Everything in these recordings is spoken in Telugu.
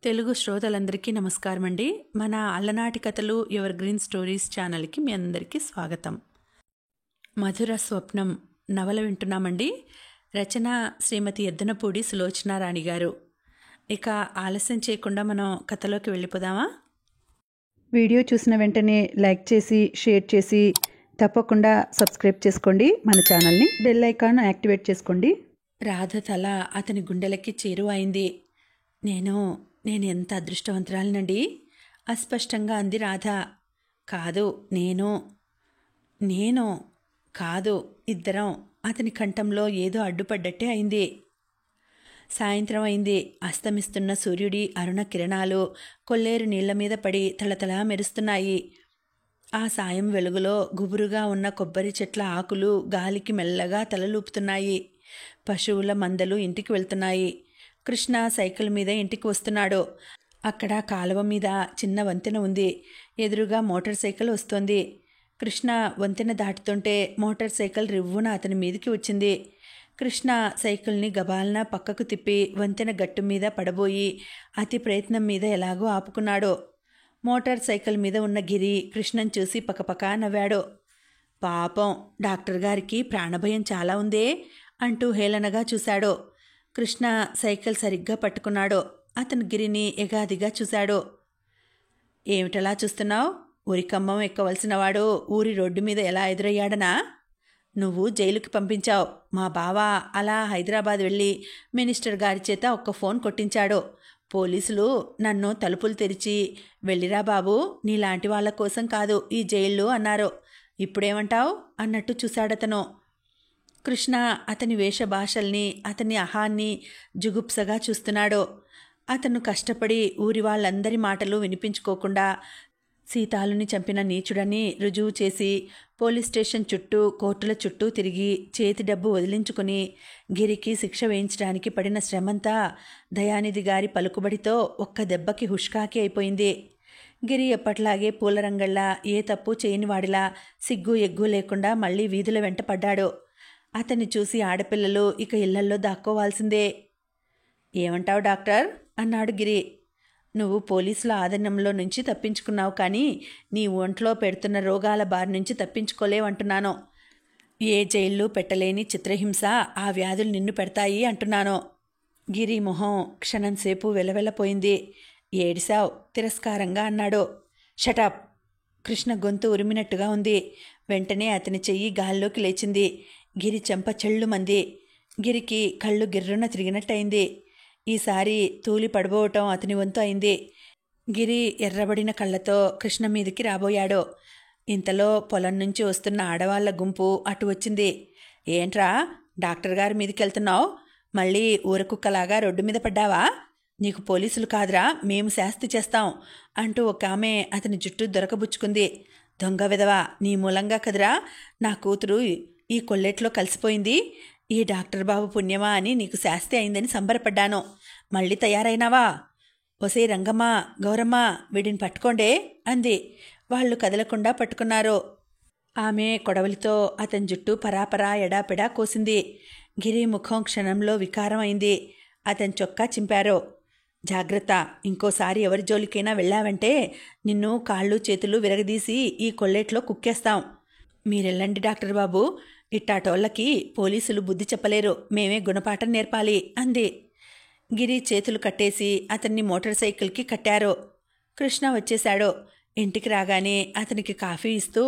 తెలుగు శ్రోతలందరికీ నమస్కారం అండి. మన అల్లనాటి కథలు ఎవర్ గ్రీన్ స్టోరీస్ ఛానల్కి మీ అందరికీ స్వాగతం. మధుర స్వప్నం నవల వింటున్నామండి. రచన శ్రీమతి ఎద్దనపూడి సులోచనారాణి గారు. ఇక ఆలస్యం చేయకుండా మనం కథలోకి వెళ్ళిపోదామా? వీడియో చూసిన వెంటనే లైక్ చేసి షేర్ చేసి తప్పకుండా సబ్స్క్రైబ్ చేసుకోండి. మన ఛానల్ని బెల్ ఐకాన్ యాక్టివేట్ చేసుకోండి. రాధ తల అతని గుండెలకి చేరువైంది. నేను ఎంత అదృష్టవంతురాలినండి, అస్పష్టంగా అంది రాధ. కాదు నేను కాదు, ఇద్దరం. అతని కంఠంలో ఏదో అడ్డుపడ్డట్టే అయింది. సాయంత్రం అయింది. అస్తమిస్తున్న సూర్యుడి అరుణ కిరణాలు కొల్లేరు నీళ్ల మీద పడి తళతళా మెరుస్తున్నాయి. ఆ సాయం వెలుగులో గుబురుగా ఉన్న కొబ్బరి చెట్ల ఆకులు గాలికి మెల్లగా తలలూపుతున్నాయి. పశువుల మందలు ఇంటికి వెళ్తున్నాయి. కృష్ణ సైకిల్ మీద ఇంటికి వస్తున్నాడు. అక్కడ కాలువ మీద చిన్న వంతెన ఉంది. ఎదురుగా మోటార్ సైకిల్ వస్తోంది. కృష్ణ వంతెన దాటుతుంటే మోటార్ సైకిల్ రివ్వున అతని మీదికి వచ్చింది. కృష్ణ సైకిల్ని గబాలన పక్కకు తిప్పి వంతెన గట్టు మీద పడబోయి అతి ప్రయత్నం మీద ఎలాగో ఆపుకున్నాడు. మోటార్ సైకిల్ మీద ఉన్న గిరి కృష్ణను చూసి పకపకా నవ్వాడు. పాపం, డాక్టర్ గారికి ప్రాణభయం చాలా ఉందే అంటూ హేళనగా చూశాడు. కృష్ణ సైకిల్ సరిగ్గా పట్టుకున్నాడు. అతను గిరిని ఎగాదిగా చూశాడు. ఏమిటలా చూస్తున్నావు? ఉరికమ్మం ఎక్కవలసినవాడు ఊరి రోడ్డు మీద ఎలా ఎదురయ్యాడనా? నువ్వు జైలుకి పంపించావు. మా బావ అలా హైదరాబాద్ వెళ్ళి మినిస్టర్ గారి చేత ఒక్క ఫోన్ కొట్టించాడు. పోలీసులు నన్ను తలుపులు తెరిచి వెళ్ళిరా బాబు, నీలాంటి వాళ్ళ కోసం కాదు ఈ జైళ్ళు అన్నారు. ఇప్పుడేమంటావు అన్నట్టు చూశాడతను. కృష్ణ అతని వేషభాషల్ని అతని అహాన్ని జుగుప్సగా చూస్తున్నాడు. అతను కష్టపడి ఊరి వాళ్ళందరి మాటలు వినిపించుకోకుండా సీతాలుని చంపిన నీచుడని రుజువు చేసి పోలీస్ స్టేషన్ చుట్టూ కోర్టుల చుట్టూ తిరిగి చేతి డబ్బు వదిలించుకుని గిరికి శిక్ష వేయించడానికి పడిన శ్రమంతా దయానిధి గారి పలుకుబడితో ఒక్క దెబ్బకి హుష్కాకి అయిపోయింది. గిరి ఎప్పట్లాగే పూలరంగళ్ళ ఏ తప్పు చేయనివాడిలా సిగ్గు ఎగ్గు లేకుండా మళ్ళీ వీధుల వెంట పడ్డాడు. అతన్ని చూసి ఆడపిల్లలు ఇక ఇళ్లల్లో దాక్కోవాల్సిందే. ఏమంటావు డాక్టర్ అన్నాడు గిరి. నువ్వు పోలీసుల ఆధీనంలో నుంచి తప్పించుకున్నావు, కానీ నీ ఒంట్లో పెడుతున్న రోగాల బారి నుంచి తప్పించుకోలేవంటున్నాను. ఏ జైళ్ళు పెట్టలేని చిత్రహింస ఆ వ్యాధులు నిన్ను పెడతాయి అంటున్నాను. గిరి మొహం క్షణంసేపు వెలవెలపోయింది. ఏడిసావ్ తిరస్కారంగా అన్నాడు. షటప్! కృష్ణ గొంతు ఉరిమినట్టుగా ఉంది. వెంటనే అతని చెయ్యి గాల్లోకి లేచింది. గిరి చెంప చెళ్ళుమంది. గిరికి కళ్ళు గిర్రున తిరిగినట్టయింది. ఈసారి తూలి పడిపోవటం అతని వంతు అయింది. గిరి ఎర్రబడిన కళ్ళతో కృష్ణ మీదికి రాబోయాడు. ఇంతలో పొలం నుంచి వస్తున్న ఆడవాళ్ల గుంపు అటు వచ్చింది. ఏంట్రా డాక్టర్ గారి మీదికి వెళ్తున్నావు? మళ్ళీ ఊరకుక్కలాగా రోడ్డు మీద పడ్డావా? నీకు పోలీసులు కాదురా, మేము శాస్తి చేస్తాం అంటూ ఒక ఆమె అతని జుట్టు దొరకబుచ్చుకుంది. దొంగ విధవా, నీ మూలంగా కదరా నా కూతురు ఈ కొల్లెట్లో కలిసిపోయింది. ఈ డాక్టర్ బాబు పుణ్యమా అని నీకు శాస్తి అయిందని సంబరపడ్డాను. మళ్ళీ తయారైనావా? ఒసే రంగమ్మ, గౌరమ్మ, వీడిని పట్టుకోండే అంది. వాళ్ళు కదలకుండా పట్టుకున్నారు. ఆమె కొడవలితో అతని జుట్టు పరాపరా ఎడాపెడా కోసింది. గిరి ముఖం క్షణంలో వికారం అయింది. అతని చొక్కా చింపారు. జాగ్రత్త, ఇంకోసారి ఎవరి జోలికైనా వెళ్ళావంటే నిన్ను కాళ్ళు చేతులు విరగదీసి ఈ కొల్లేట్లో కుక్కేస్తాం. మీరెళ్ళండి డాక్టర్ బాబు, ఇట్టాటోళ్ళకి పోలీసులు బుద్ధి చెప్పలేరు, మేమే గుణపాఠం నేర్పాలి అంది. గిరి చేతులు కట్టేసి అతన్ని మోటార్ సైకిల్కి కట్టారు. కృష్ణ వచ్చేశాడు. ఇంటికి రాగానే అతనికి కాఫీ ఇస్తూ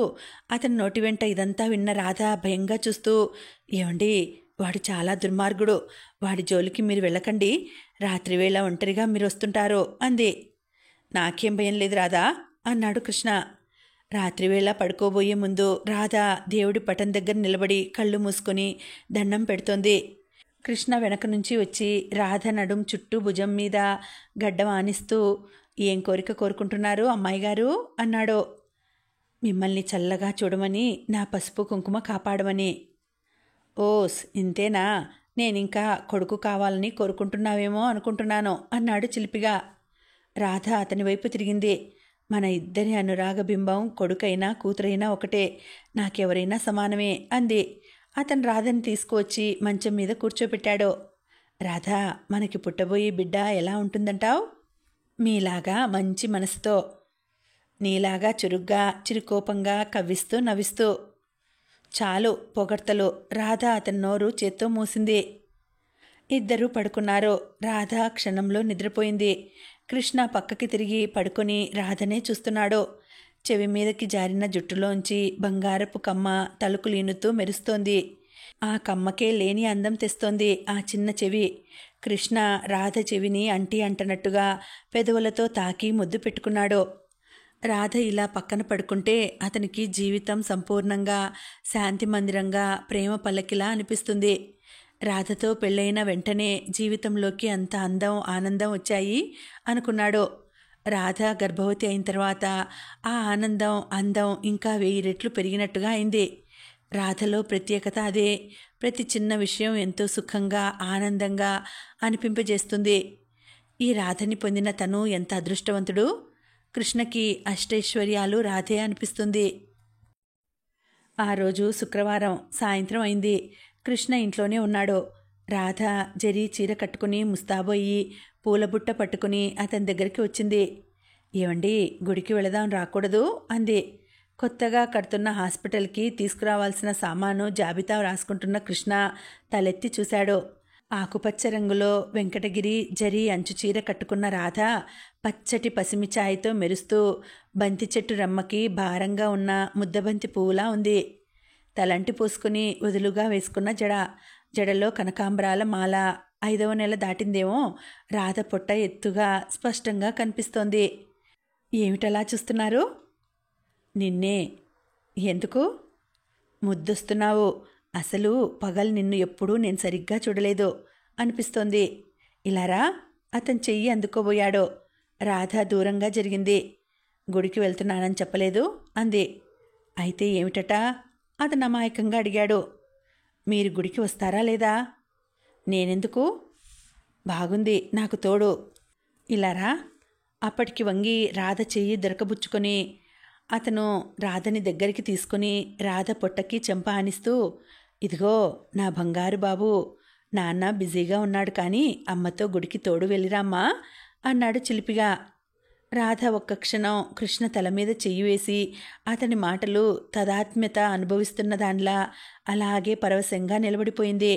అతని నోటి వెంట ఇదంతా విన్న రాధ భయంగా చూస్తూ, ఏమండి, వాడు చాలా దుర్మార్గుడు, వాడి జోలికి మీరు వెళ్ళకండి, రాత్రివేళ ఒంటరిగా మీరు వస్తుంటారు అంది. నాకేం భయం లేదు రాధా అన్నాడు కృష్ణ. రాత్రివేళ పడుకోబోయే ముందు రాధ దేవుడి పటం దగ్గర నిలబడి కళ్ళు మూసుకొని దండం పెడుతోంది. కృష్ణ వెనక నుంచి వచ్చి రాధ నడుం చుట్టూ భుజం మీద గడ్డం ఆనిస్తూ, ఏం కోరిక కోరుకుంటున్నారు అమ్మాయి గారు అన్నాడు. మిమ్మల్ని చల్లగా చూడమని, నా పసుపు కుంకుమ కాపాడమని. ఓస్, ఇంతేనా? నేనింకా కొడుకు కావాలని కోరుకుంటున్నావేమో అనుకుంటున్నాను అన్నాడు చిలిపిగా. రాధ అతని వైపు తిరిగింది. మన ఇద్దరి అనురాగ బింబం కొడుకైనా కూతురైనా ఒకటే, నాకెవరైనా సమానమే అంది. అతను రాధని తీసుకువచ్చి మంచం మీద కూర్చోబెట్టాడు. రాధా, మనకి పుట్టబోయే బిడ్డ ఎలా ఉంటుందంటావు? మీలాగా మంచి మనసుతో, నీలాగా చురుగ్గా చిరుకోపంగా కవ్విస్తూ నవ్విస్తూ. చాలు పొగడ్తలు. రాధ అతని నోరు చేత్తో మూసింది. ఇద్దరూ పడుకున్నారు. రాధ క్షణంలో నిద్రపోయింది. కృష్ణ పక్కకి తిరిగి పడుకొని రాధనే చూస్తున్నాడు. చెవి మీదకి జారిన జుట్టులోంచి బంగారపు కమ్మ తలుకులీనుతూ మెరుస్తోంది. ఆ కమ్మకే లేని అందం తెస్తోంది ఆ చిన్న చెవి. కృష్ణ రాధ చెవిని అంటనట్టుగా పెదవులతో తాకి ముద్దు పెట్టుకున్నాడు. రాధ ఇలా పక్కన పడుకుంటే అతనికి జీవితం సంపూర్ణంగా, శాంతి మందిరంగా, ప్రేమ పల్లకిలా అనిపిస్తుంది. రాధతో పెళ్ళైన వెంటనే జీవితంలోకి అంత అందం, ఆనందం వచ్చాయి అనుకున్నాడు. రాధ గర్భవతి అయిన తర్వాత ఆ ఆనందం, అందం ఇంకా 1000 రెట్లు పెరిగినట్టుగా అయింది. రాధలో ప్రత్యేకత అదే. ప్రతి చిన్న విషయం ఎంతో సుఖంగా, ఆనందంగా అనిపింపజేస్తుంది. ఈ రాధని పొందిన తను ఎంత అదృష్టవంతుడు. కృష్ణకి అష్టైశ్వర్యాలు రాధే అనిపిస్తుంది. ఆ రోజు శుక్రవారం సాయంత్రం అయింది. కృష్ణ ఇంట్లోనే ఉన్నాడు. రాధ జరీ చీర కట్టుకుని ముస్తాబోయి పూలబుట్ట పట్టుకుని అతని దగ్గరికి వచ్చింది. ఏమండి, గుడికి వెళదాం రాకూడదు అంది. కొత్తగా కడుతున్న హాస్పిటల్కి తీసుకురావాల్సిన సామాను జాబితా రాసుకుంటున్న కృష్ణ తలెత్తి చూశాడు. ఆకుపచ్చ రంగులో వెంకటగిరి జరీ అంచు చీర కట్టుకున్న రాధ పచ్చటి పసిమి ఛాయతో మెరుస్తూ బంతి చెట్టు రమ్మకి భారంగా ఉన్న ముద్దబంతి పువ్వులా ఉంది. తలంటి పూసుకుని వదులుగా వేసుకున్న జడలో కనకాంబరాల మాల. 5వ నెల దాటిందేమో. రాధ పొట్ట ఎత్తుగా స్పష్టంగా కనిపిస్తోంది. ఏమిటలా చూస్తున్నారు? నిన్నే. ఎందుకు? ముద్దొస్తున్నావు. అసలు పగలు నిన్ను ఎప్పుడూ నేను సరిగ్గా చూడలేదు అనిపిస్తోంది. ఇలారా. అతను చెయ్యి అందుకోబోయాడు. రాధ దూరంగా జరిగింది. గుడికి వెళ్తున్నానని చెప్పలేదు అంది. అయితే ఏమిటట? అతను అమాయకంగా అడిగాడు. మీరు గుడికి వస్తారా లేదా? నేనెందుకు? బాగుంది, నాకు తోడు. ఇలారా. అప్పటికి వంగి రాధ చెయ్యి దొరకబుచ్చుకొని అతను రాధని దగ్గరికి తీసుకుని రాధ పొట్టకి చెంప ఆనిస్తూ, ఇదిగో నా బంగారు బాబు, నాన్న బిజీగా ఉన్నాడు కానీ అమ్మతో గుడికి తోడు వెళ్ళిరామ్మా అన్నాడు చిలిపిగా. రాధ ఒక్క క్షణం కృష్ణ తల మీద చెయ్యి వేసి అతని మాటలు తదాత్మ్యత అనుభవిస్తున్న దానిలా అలాగే పరవశంగా నిలబడిపోయింది.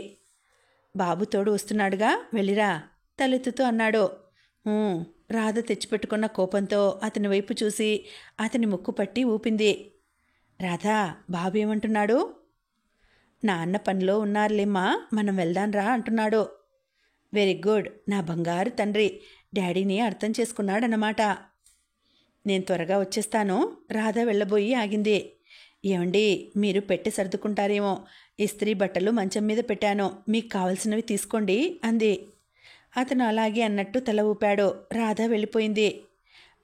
బాబు తోడు వస్తున్నాడుగా, వెళ్ళిరా తలెత్తుతూ అన్నాడు. రాధ తెచ్చిపెట్టుకున్న కోపంతో అతని వైపు చూసి అతని ముక్కు పట్టి ఊపింది. రాధా, బాబు ఏమంటున్నాడు? నాన్న పనిలో ఉన్నారులేమ్మా, మనం వెళ్దాంరా అంటున్నాడు. వెరీ గుడ్, నా బంగారు తండ్రి డాడీని అర్థం చేసుకున్నాడన్నమాట. నేను త్వరగా వచ్చేస్తాను. రాధ వెళ్ళబోయి ఆగింది. ఏమండి, మీరు పెట్టి సర్దుకుంటారేమో. ఇస్త్రీ బట్టలు మంచం మీద పెట్టాను, మీకు కావలసినవి తీసుకోండి అంది. అతను అలాగే అన్నట్టు తల ఊపాడు. రాధ వెళ్ళిపోయింది.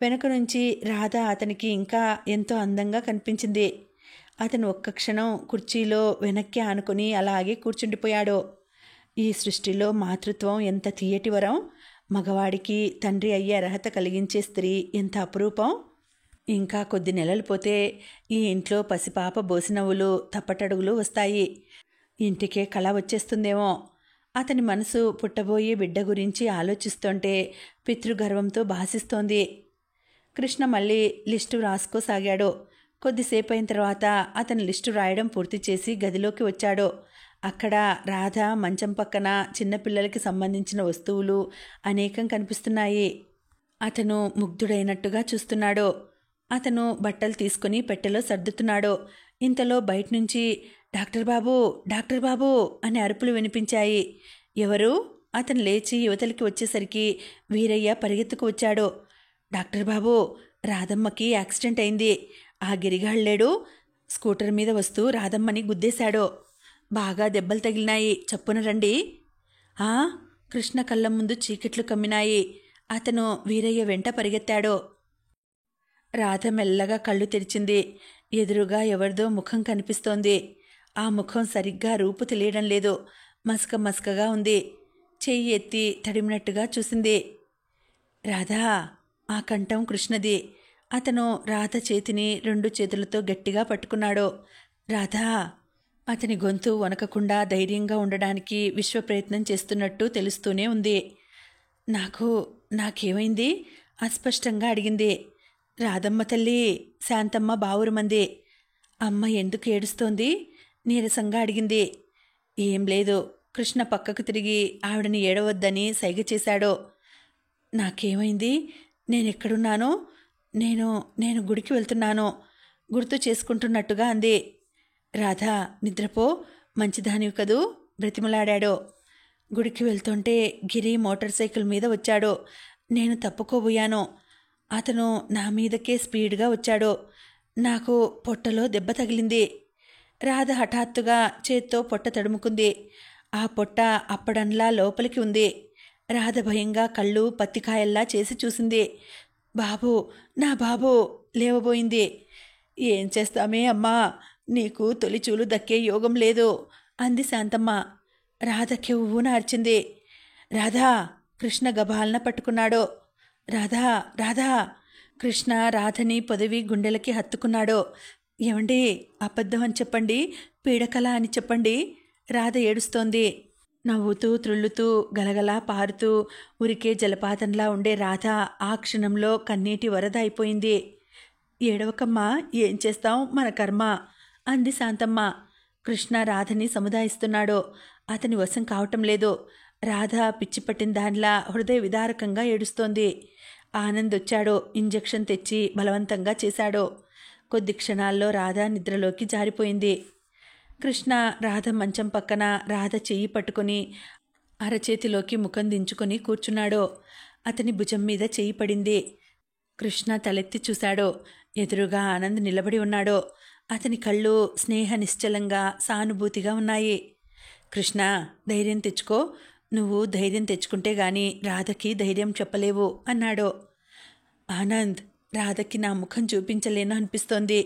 వెనక నుంచి రాధ అతనికి ఇంకా ఎంతో అందంగా కనిపించింది. అతను ఒక్క క్షణం కుర్చీలో వెనక్కి ఆనుకుని అలాగే కూర్చుండిపోయాడు. ఈ సృష్టిలో మాతృత్వం ఎంత తీయటి వరం. మగవాడికి తండ్రి అయ్యే అర్హత కలిగించే స్త్రీ ఎంత అపురూపం. ఇంకా కొద్ది నెలలు పోతే ఈ ఇంట్లో పసిపాప బోసినవ్వులు, తప్పటడుగులు వస్తాయి. ఇంటికే కళ వచ్చేస్తుందేమో. అతని మనసు పుట్టబోయే బిడ్డ గురించి ఆలోచిస్తుంటే పితృగర్వంతో భాసిస్తోంది. కృష్ణ మళ్ళీ లిస్టు రాసుకోసాగాడు. కొద్దిసేపు అయిన తర్వాత అతను లిస్టు రాయడం పూర్తి చేసి గదిలోకి వచ్చాడు. అక్కడ రాధ మంచం పక్కన చిన్నపిల్లలకి సంబంధించిన వస్తువులు అనేకం కనిపిస్తున్నాయి. అతను ముగ్ధుడైనట్టుగా చూస్తున్నాడు. అతను బట్టలు తీసుకుని పెట్టెలో సర్దుతున్నాడు. ఇంతలో బయట నుంచి డాక్టర్ బాబు, డాక్టర్ బాబు అనే అరుపులు వినిపించాయి. ఎవరు? అతను లేచి యువతలకి వచ్చేసరికి వీరయ్య పరిగెత్తుకు వచ్చాడు. డాక్టర్ బాబు, రాధమ్మకి యాక్సిడెంట్ అయింది. ఆ గిరిగాళ్ళేడు స్కూటర్ మీద వస్తూ రాధమ్మని గుద్దేశాడు. బాగా దెబ్బలు తగిలినాయి, చప్పున రండి. కృష్ణ కళ్ళ ముందు చీకట్లు కమ్మినాయి. అతను వీరయ్య వెంట పరిగెత్తాడు. రాధ మెల్లగా కళ్ళు తెరిచింది. ఎదురుగా ఎవరిదో ముఖం కనిపిస్తోంది. ఆ ముఖం సరిగ్గా రూపు తెలియడం లేదు. మసక మసకగా ఉంది. చెయ్యి ఎత్తి తడిమినట్టుగా చూసింది. రాధా. ఆ కంఠం కృష్ణది. అతను రాధ చేతిని 2 చేతులతో గట్టిగా పట్టుకున్నాడు. రాధా. అతని గొంతు వనకకుండా ధైర్యంగా ఉండడానికి విశ్వ ప్రయత్నం చేస్తున్నట్టు తెలుస్తూనే ఉంది. నాకేమైంది అస్పష్టంగా అడిగింది. రాధమ్మ తల్లి, శాంతమ్మ బావురుమంది. అమ్మ ఎందుకు ఏడుస్తోంది? నీరసంగా అడిగింది. ఏం లేదు. కృష్ణ పక్కకు తిరిగి ఆవిడని ఏడవద్దని సైగ చేశాడు. నాకేమైంది? నేనెక్కడున్నాను? నేను నేను గుడికి వెళ్తున్నాను గుర్తు చేసుకుంటున్నట్టుగా అంది. రాధా, నిద్రపో, మంచిదానివి కదూ బ్రతిమలాడాడు. గుడికి వెళ్తుంటే గిరి మోటార్ సైకిల్ మీద వచ్చాడు. నేను తప్పుకోబోయాను. అతను నా మీదకే స్పీడ్గా వచ్చాడు. నాకు పొట్టలో దెబ్బ తగిలింది. రాధ హఠాత్తుగా చేత్తో పొట్ట తడుముకుంది. ఆ పొట్ట అప్పడంలా లోపలికి ఉంది. రాధ భయంగా కళ్ళు పత్తికాయల్లా చేసి చూసింది. బాబు, నా బాబు లేవబోయింది. ఏం చేస్తామే అమ్మా, నీకు తొలిచూలు దక్కే యోగం లేదు అంది శాంతమ్మ. రాధ కెవ్వున అరిచింది. రాధా! కృష్ణ గబాలన పట్టుకున్నాడు. రాధా, రాధా! కృష్ణ రాధని పొదివి గుండెలకి హత్తుకున్నాడు. ఏమండి, అబద్ధం అని చెప్పండి, పీడకల అని చెప్పండి. రాధ ఏడుస్తోంది. నవ్వుతూ త్రుళ్ళుతూ గలగలా పారుతూ ఉరికే జలపాతంలా ఉండే రాధ ఆ క్షణంలో కన్నీటి వరద అయిపోయింది. ఏడవకమ్మా, ఏం చేస్తాం, మన కర్మ అంది శాంతమ్మ. కృష్ణ రాధని సముదాయిస్తున్నాడు. అతని వశం కావటం లేదు. రాధ పిచ్చి పట్టిన దానిలా హృదయ విదారకంగా ఏడుస్తోంది. ఆనంద్ వచ్చాడు. ఇంజెక్షన్ తెచ్చి బలవంతంగా చేశాడు. కొద్ది క్షణాల్లో రాధ నిద్రలోకి జారిపోయింది. కృష్ణ రాధ మంచం పక్కన రాధ చెయ్యి పట్టుకుని అరచేతిలోకి ముఖం దించుకొని కూర్చున్నాడు. అతని భుజం మీద చెయ్యి పడింది. కృష్ణ తలెత్తి చూశాడు. ఎదురుగా ఆనంద్ నిలబడి ఉన్నాడు. అతని కళ్ళు స్నేహ నిశ్చలంగా సానుభూతిగా ఉన్నాయి. కృష్ణ, ధైర్యం తెచ్చుకో. నువ్వు ధైర్యం తెచ్చుకుంటే గాని రాధకి ధైర్యం చెప్పలేవు అన్నాడు. ఆనంద్, రాధకి నా ముఖం చూపించలేను అనిపిస్తోంది.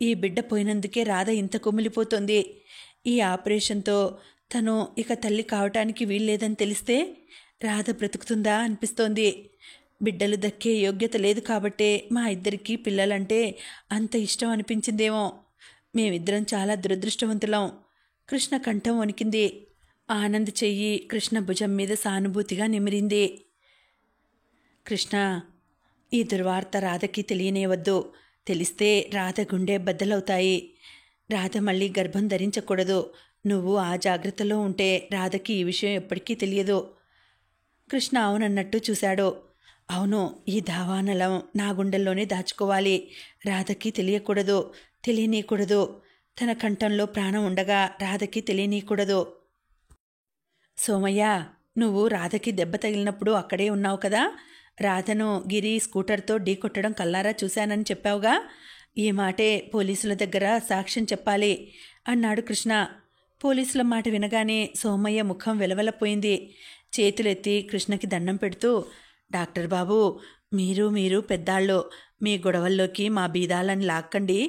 ఈ బిడ్డ పోయినందుకే రాధ ఇంత కుమిలిపోతోంది. ఈ ఆపరేషన్తో తను ఇక తల్లి కావటానికి వీల్లేదని తెలిస్తే రాధ బ్రతుకుతుందా అనిపిస్తోంది. బిడ్డలు దక్కే యోగ్యత లేదు కాబట్టే మా ఇద్దరికీ పిల్లలంటే అంత ఇష్టం అనిపించిందేమో. మేమిద్దరం చాలా దురదృష్టవంతులం. కృష్ణ కంఠం వణికింది. ఆనంద్ చెయ్యి కృష్ణ భుజం మీద సానుభూతిగా నిమిరింది. కృష్ణ, ఈ దుర్వార్త రాధకి తెలియనేవద్దు. తెలిస్తే రాధ గుండె బద్దలవుతాయి. రాధ మళ్ళీ గర్భం ధరించకూడదు. నువ్వు ఆ జాగ్రత్తలో ఉంటే రాధకి ఈ విషయం ఎప్పటికీ తెలియదు. కృష్ణ అవునన్నట్టు చూశాడు. అవును, ఈ దావానలం నా గుండెల్లోనే దాచుకోవాలి. రాధకి తెలియకూడదు, తెలియనీయకూడదు. తన కంఠంలో ప్రాణం ఉండగా రాధకి తెలియనీయకూడదు. సోమయ్య, నువ్వు రాధకి దెబ్బ తగిలినప్పుడు అక్కడే ఉన్నావు కదా. రాధను గిరి స్కూటర్తో ఢీకొట్టడం కల్లారా చూశానని చెప్పావుగా. ఈ మాటే పోలీసుల దగ్గర సాక్ష్యం చెప్పాలి అన్నాడు కృష్ణ. పోలీసుల మాట వినగానే సోమయ్య ముఖం వెలవెలపోయింది. చేతులెత్తి కృష్ణకి దండం పెడుతూ, డాక్టర్ బాబు, మీరు పెద్దాళ్ళు, మీ గొడవల్లోకి మా బీదాలని లాక్కండి.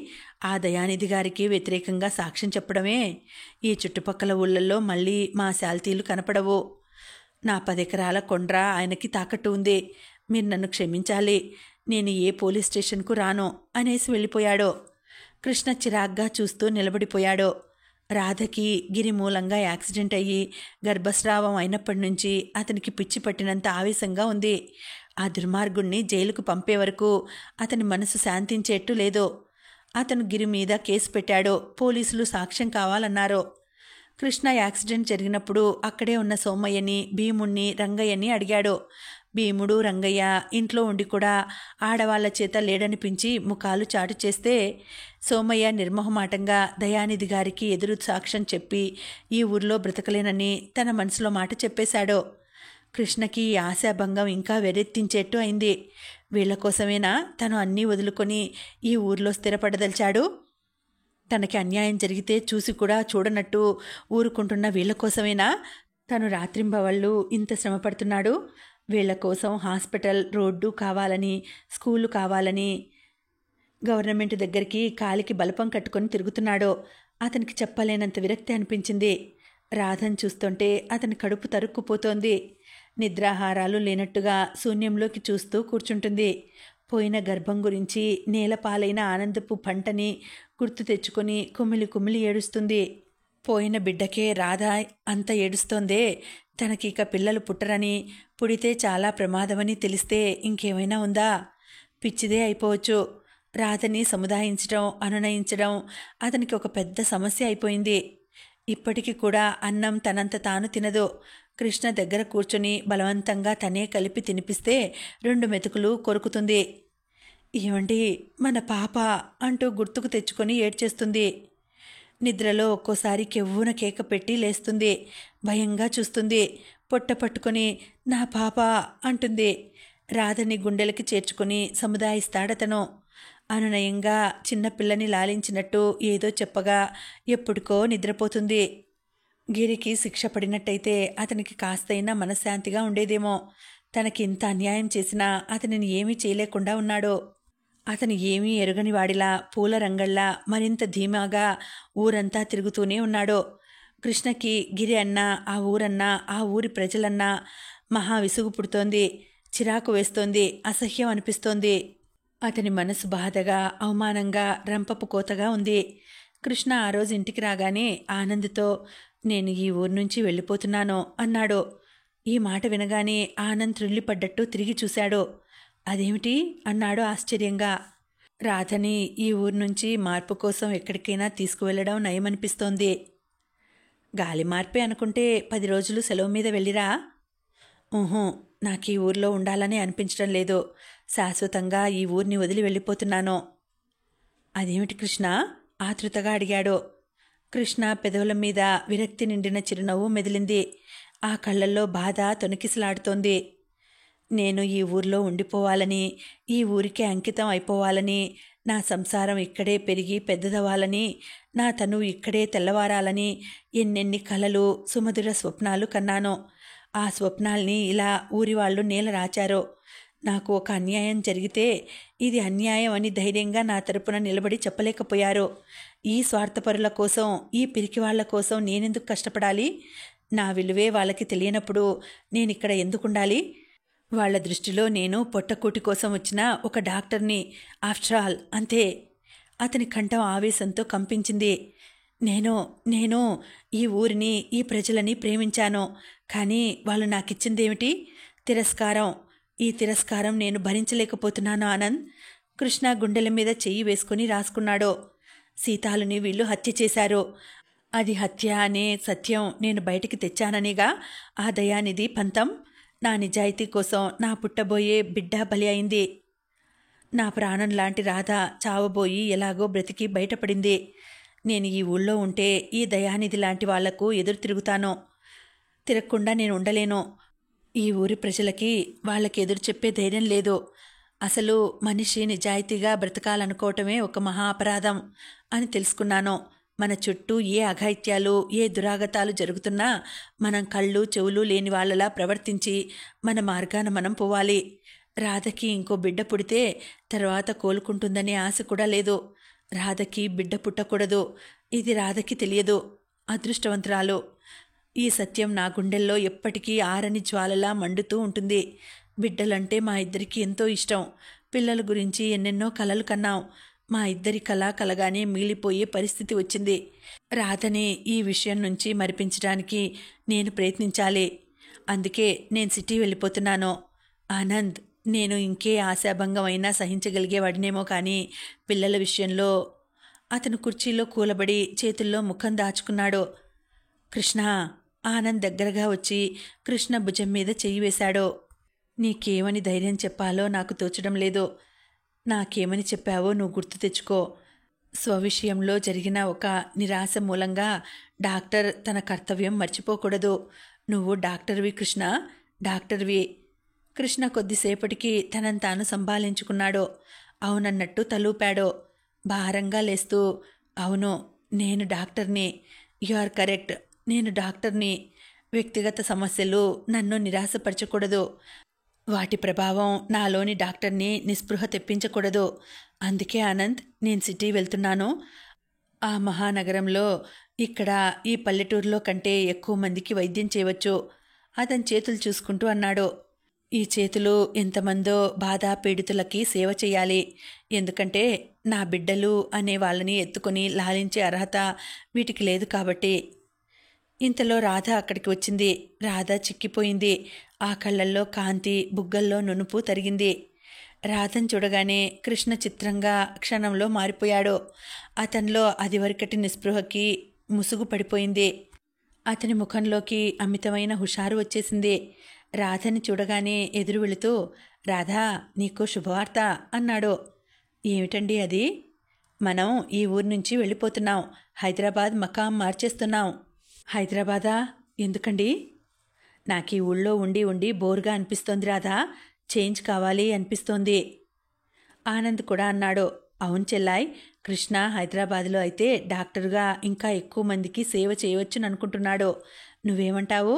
ఆ దయానిధి గారికి వ్యతిరేకంగా సాక్ష్యం చెప్పడమే. ఈ చుట్టుపక్కల ఊళ్ళల్లో మళ్ళీ మా శాల్తీలు కనపడవు. నా 10 ఎకరాల కొండ్ర ఆయనకి తాకట్టు ఉంది. మీరు నన్ను క్షమించాలి. నేను ఏ పోలీస్ స్టేషన్కు రాను అనేసి వెళ్ళిపోయాడు. కృష్ణ చిరాగ్గా చూస్తూ నిలబడిపోయాడు. రాధకి గిరి మూలంగా యాక్సిడెంట్ అయ్యి గర్భస్రావం అయినప్పటి నుంచి అతనికి పిచ్చి పట్టినంత ఆవేశంగా ఉంది. ఆ దుర్మార్గుణ్ణి జైలుకు పంపే వరకు అతని మనసు శాంతించేట్టు లేదు. అతను గిరి మీద కేసు పెట్టాడు. పోలీసులు సాక్ష్యం కావాలన్నారు. కృష్ణ యాక్సిడెంట్ జరిగినప్పుడు అక్కడే ఉన్న సోమయ్యని, భీముణ్ణి, రంగయ్యని అడిగాడు. భీముడు, రంగయ్య ఇంట్లో ఉండి కూడా ఆడవాళ్ల చేత లేడనిపించి ముఖాలు చాటు చేస్తే సోమయ్య నిర్మోహమాటంగా దయానిధి గారికి ఎదురు సాక్ష్యం చెప్పి ఈ ఊర్లో బ్రతకలేనని తన మనసులో మాట చెప్పేశాడు. కృష్ణకి ఆశాభంగం ఇంకా వెరెత్తించేట్టు అయింది. వీళ్ల కోసమేనా తను అన్నీ వదులుకొని ఈ ఊర్లో స్థిరపడదలిచాడు? తనకి అన్యాయం జరిగితే చూసి కూడా చూడనట్టు ఊరుకుంటున్న వీళ్ల కోసమేనా తను రాత్రింబవళ్ళు ఇంత శ్రమపడుతున్నాడు? వీళ్ల కోసం హాస్పిటల్, రోడ్డు కావాలని, స్కూలు కావాలని గవర్నమెంట్ దగ్గరికి కాలికి బలపం కట్టుకొని తిరుగుతున్నాడు. అతనికి చెప్పలేనంత విరక్తి అనిపించింది. రాధను చూస్తుంటే అతని కడుపు తరుక్కుపోతోంది. నిద్రాహారాలు లేనట్టుగా శూన్యంలోకి చూస్తూ కూర్చుంటుంది. పోయిన గర్భం గురించి, నేలపాలైన ఆనందపు పంటని గుర్తు తెచ్చుకొని కుమిలి కుమిలి ఏడుస్తుంది. పోయిన బిడ్డకే రాధ అంత ఏడుస్తోందే, తనకిక పిల్లలు పుట్టరని, పుడితే చాలా ప్రమాదమని తెలిస్తే ఇంకేమైనా ఉందా? పిచ్చిదే అయిపోవచ్చు. రాధని సముదాయించడం, అనునయించడం అతనికి ఒక పెద్ద సమస్య అయిపోయింది. ఇప్పటికి కూడా అన్నం తనంత తాను తినదు. కృష్ణ దగ్గర కూర్చొని బలవంతంగా తనే కలిపి తినిపిస్తే 2 మెతుకులు కొరుకుతుంది. ఏమండి, మన పాప అంటూ గుర్తుకు తెచ్చుకొని ఏడ్చేస్తుంది. నిద్రలో ఒక్కోసారి కెవ్వున కేక పెట్టి లేస్తుంది. భయంగా చూస్తుంది. పొట్ట పట్టుకొని నా పాప అంటుంది. రాధని గుండెలకి చేర్చుకొని సముదాయిస్తాడతను. అనునయంగా చిన్నపిల్లని లాలించినట్టు ఏదో చెప్పగా ఎప్పుడుకో నిద్రపోతుంది. గిరికి శిక్ష పడినట్టయితే అతనికి కాస్తైనా మనశ్శాంతిగా ఉండేదేమో. తనకి ఇంత అన్యాయం చేసినా అతనిని ఏమీ చేయలేకుండా ఉన్నాడు. అతను ఏమీ ఎరుగని వాడిలా పూల రంగల్లా మరింత ధీమాగా ఊరంతా తిరుగుతూనే ఉన్నాడు. కృష్ణకి గిరి అన్నా, ఆ ఊరన్నా, ఆ ఊరి ప్రజలన్నా మహా విసుగు పుడుతోంది. చిరాకు వేస్తోంది. అసహ్యం అనిపిస్తోంది. అతని మనసు బాధగా, అవమానంగా, రంపపు కోతగా ఉంది. కృష్ణ ఆ రోజు ఇంటికి రాగానే ఆనంద్తో నేను ఈ ఊరు నుంచి వెళ్ళిపోతున్నాను అన్నాడు. ఈ మాట వినగానే ఆనంద్ త్రుళ్ళిపడ్డట్టు తిరిగి చూశాడు. అదేమిటి అన్నాడు ఆశ్చర్యంగా. రాధని ఈ ఊరు నుంచి మార్పు కోసం ఎక్కడికైనా తీసుకువెళ్ళడం నయమనిపిస్తోంది. గాలి మార్పే అనుకుంటే 10 రోజులు సెలవు మీద వెళ్ళిరా. ఊహూ, నాకు ఈ ఊర్లో ఉండాలని అనిపించడం లేదు. శాశ్వతంగా ఈ ఊరిని వదిలి వెళ్ళిపోతున్నాను. అదేమిటి కృష్ణ? ఆతృతగా అడిగాడు. కృష్ణ పెదవుల మీద విరక్తి నిండిన చిరునవ్వు మెదిలింది. ఆ కళ్ళల్లో బాధ తొణికిసలాడుతోంది. నేను ఈ ఊర్లో ఉండిపోవాలని, ఈ ఊరికే అంకితం అయిపోవాలని, నా సంసారం ఇక్కడే పెరిగి పెద్దదవ్వాలని, నా తను ఇక్కడే తెల్లవారాలని ఎన్నెన్ని కలలు, సుమధుర స్వప్నాలు కన్నాను. ఆ స్వప్నాల్ని ఇలా ఊరి వాళ్ళు నేల రాచారు. నాకు ఒక అన్యాయం జరిగితే ఇది అన్యాయం అని ధైర్యంగా నా తరపున నిలబడి చెప్పలేకపోయారు. ఈ స్వార్థపరుల కోసం, ఈ పిరికివాళ్ల కోసం నేనెందుకు కష్టపడాలి? నా విలువే వాళ్ళకి తెలియనప్పుడు నేనిక్కడ ఎందుకుండాలి? వాళ్ల దృష్టిలో నేను పొట్టకూటి కోసం వచ్చిన ఒక డాక్టర్ని. ఆఫ్టర్ ఆల్ అంతే. అతని కంఠం ఆవేశంతో కంపించింది. నేను ఈ ఊరిని, ఈ ప్రజలని ప్రేమించాను. కానీ వాళ్ళు నాకిచ్చిందేమిటి? తిరస్కారం. ఈ తిరస్కారం నేను భరించలేకపోతున్నాను ఆనంద్. కృష్ణ గుండెల మీద చెయ్యి వేసుకుని రాసుకున్నాడు. సీతాలుని వీళ్ళు హత్య చేశారు. అది హత్య అనే సత్యం నేను బయటికి తెచ్చాననేగా ఆ దయానిధి పంతం. నా నిజాయితీ కోసం నా పుట్టబోయే బిడ్డ బలి అయింది. నా ప్రాణం లాంటి రాధ చావబోయి ఎలాగో బ్రతికి బయటపడింది. నేను ఈ ఊళ్ళో ఉంటే ఈ దయానిధి లాంటి వాళ్లకు ఎదురు తిరగకుండా నేను ఉండలేను. ఈ ఊరి ప్రజలకి వాళ్ళకి ఎదురు చెప్పే ధైర్యం లేదు. అసలు మనిషి నిజాయితీగా బ్రతకాలనుకోవటమే ఒక మహా అపరాధం అని తెలుసుకున్నాను. మన చుట్టూ ఏ అఘాయిత్యాలు, ఏ దురాగతాలు జరుగుతున్నా మనం కళ్ళు చెవులు లేని వాళ్ళలా ప్రవర్తించి మన మార్గాన మనం పోవాలి. రాధకి ఇంకో బిడ్డ పుడితే తర్వాత కోలుకుంటుందనే ఆశ కూడా లేదు. రాధకి బిడ్డ పుట్టకూడదు. ఇది రాధకి తెలియదు. అదృష్టవంతురాలు. ఈ సత్యం నా గుండెల్లో ఎప్పటికీ ఆరని జ్వాలలా మండుతూ ఉంటుంది. బిడ్డలంటే మా ఇద్దరికి ఎంతో ఇష్టం. పిల్లల గురించి ఎన్నెన్నో కలలు కన్నాం. మా ఇద్దరి కళ కలగానే మిగిలిపోయే పరిస్థితి వచ్చింది. రాధని ఈ విషయం నుంచి మరిపించడానికి నేను ప్రయత్నించాలి. అందుకే నేను సిటీ వెళ్ళిపోతున్నాను. ఆనంద్, నేను ఇంకే ఆశాభంగం అయినా సహించగలిగేవాడినేమో కానీ పిల్లల విషయంలో. అతను కుర్చీలో కూలబడి చేతుల్లో ముఖం దాచుకున్నాడు. కృష్ణ. ఆనంద్ దగ్గరగా వచ్చి కృష్ణ భుజం మీద చెయ్యి వేశాడు. నీకేమని ధైర్యం చెప్పాలో నాకు తోచడం లేదు. నాకేమని చెప్పావో నువ్వు గుర్తు తెచ్చుకో. స్వవిషయంలో జరిగిన ఒక నిరాశ మూలంగా డాక్టర్ తన కర్తవ్యం మర్చిపోకూడదు. నువ్వు డాక్టర్వి కృష్ణ, డాక్టర్వి. కృష్ణ కొద్దిసేపటికి తనను తాను సంభాళించుకున్నాడు. అవునన్నట్టు తలూపాడు. భారంగా లేస్తూ, అవును, నేను డాక్టర్ని. యు ఆర్ కరెక్ట్, నేను డాక్టర్ని. వ్యక్తిగత సమస్యలు నన్ను నిరాశపరచకూడదు. వాటి ప్రభావం నాలోని డాక్టర్ని నిస్పృహ తెప్పించకూడదు. అందుకే ఆనంద్, నేను సిటీ వెళ్తున్నాను. ఆ మహానగరంలో ఇక్కడ ఈ పల్లెటూరులో కంటే ఎక్కువ మందికి వైద్యం చేయవచ్చు. అతని చేతులు చూసుకుంటూ అన్నాడు. ఈ చేతులు ఎంతమందో బాధ పీడితులకి సేవ చేయాలి. ఎందుకంటే నా బిడ్డలు అనే వాళ్ళని ఎత్తుకొని లాలించే అర్హత వీటికి లేదు కాబట్టి. ఇంతలో రాధ అక్కడికి వచ్చింది. రాధ చిక్కిపోయింది. ఆ కళ్ళల్లో కాంతి, బుగ్గల్లో నునుపు తరిగింది. రాధను చూడగానే కృష్ణ చిత్రంగా క్షణంలో మారిపోయాడు. అతనిలో అదివరకటి నిస్పృహకి ముసుగు పడిపోయింది. అతని ముఖంలోకి అమితమైన హుషారు వచ్చేసింది. రాధని చూడగానే ఎదురు వెళుతూ, రాధా, నీకు శుభవార్త అన్నాడు. ఏమిటండి అది? మనం ఈ ఊరి నుంచి వెళ్ళిపోతున్నాం. హైదరాబాద్ మకాం మార్చేస్తున్నాం. హైదరాబాదా? ఎందుకండి? నాకు ఈ ఊళ్ళో ఉండి ఉండి బోర్గా అనిపిస్తోంది రాధా. చేంజ్ కావాలి అనిపిస్తోంది. ఆనంద్ కూడా అన్నాడు. అవును చెల్లాయ్, కృష్ణ హైదరాబాద్లో అయితే డాక్టరుగా ఇంకా ఎక్కువ మందికి సేవ చేయవచ్చుని అనుకుంటున్నాడు. నువ్వేమంటావు?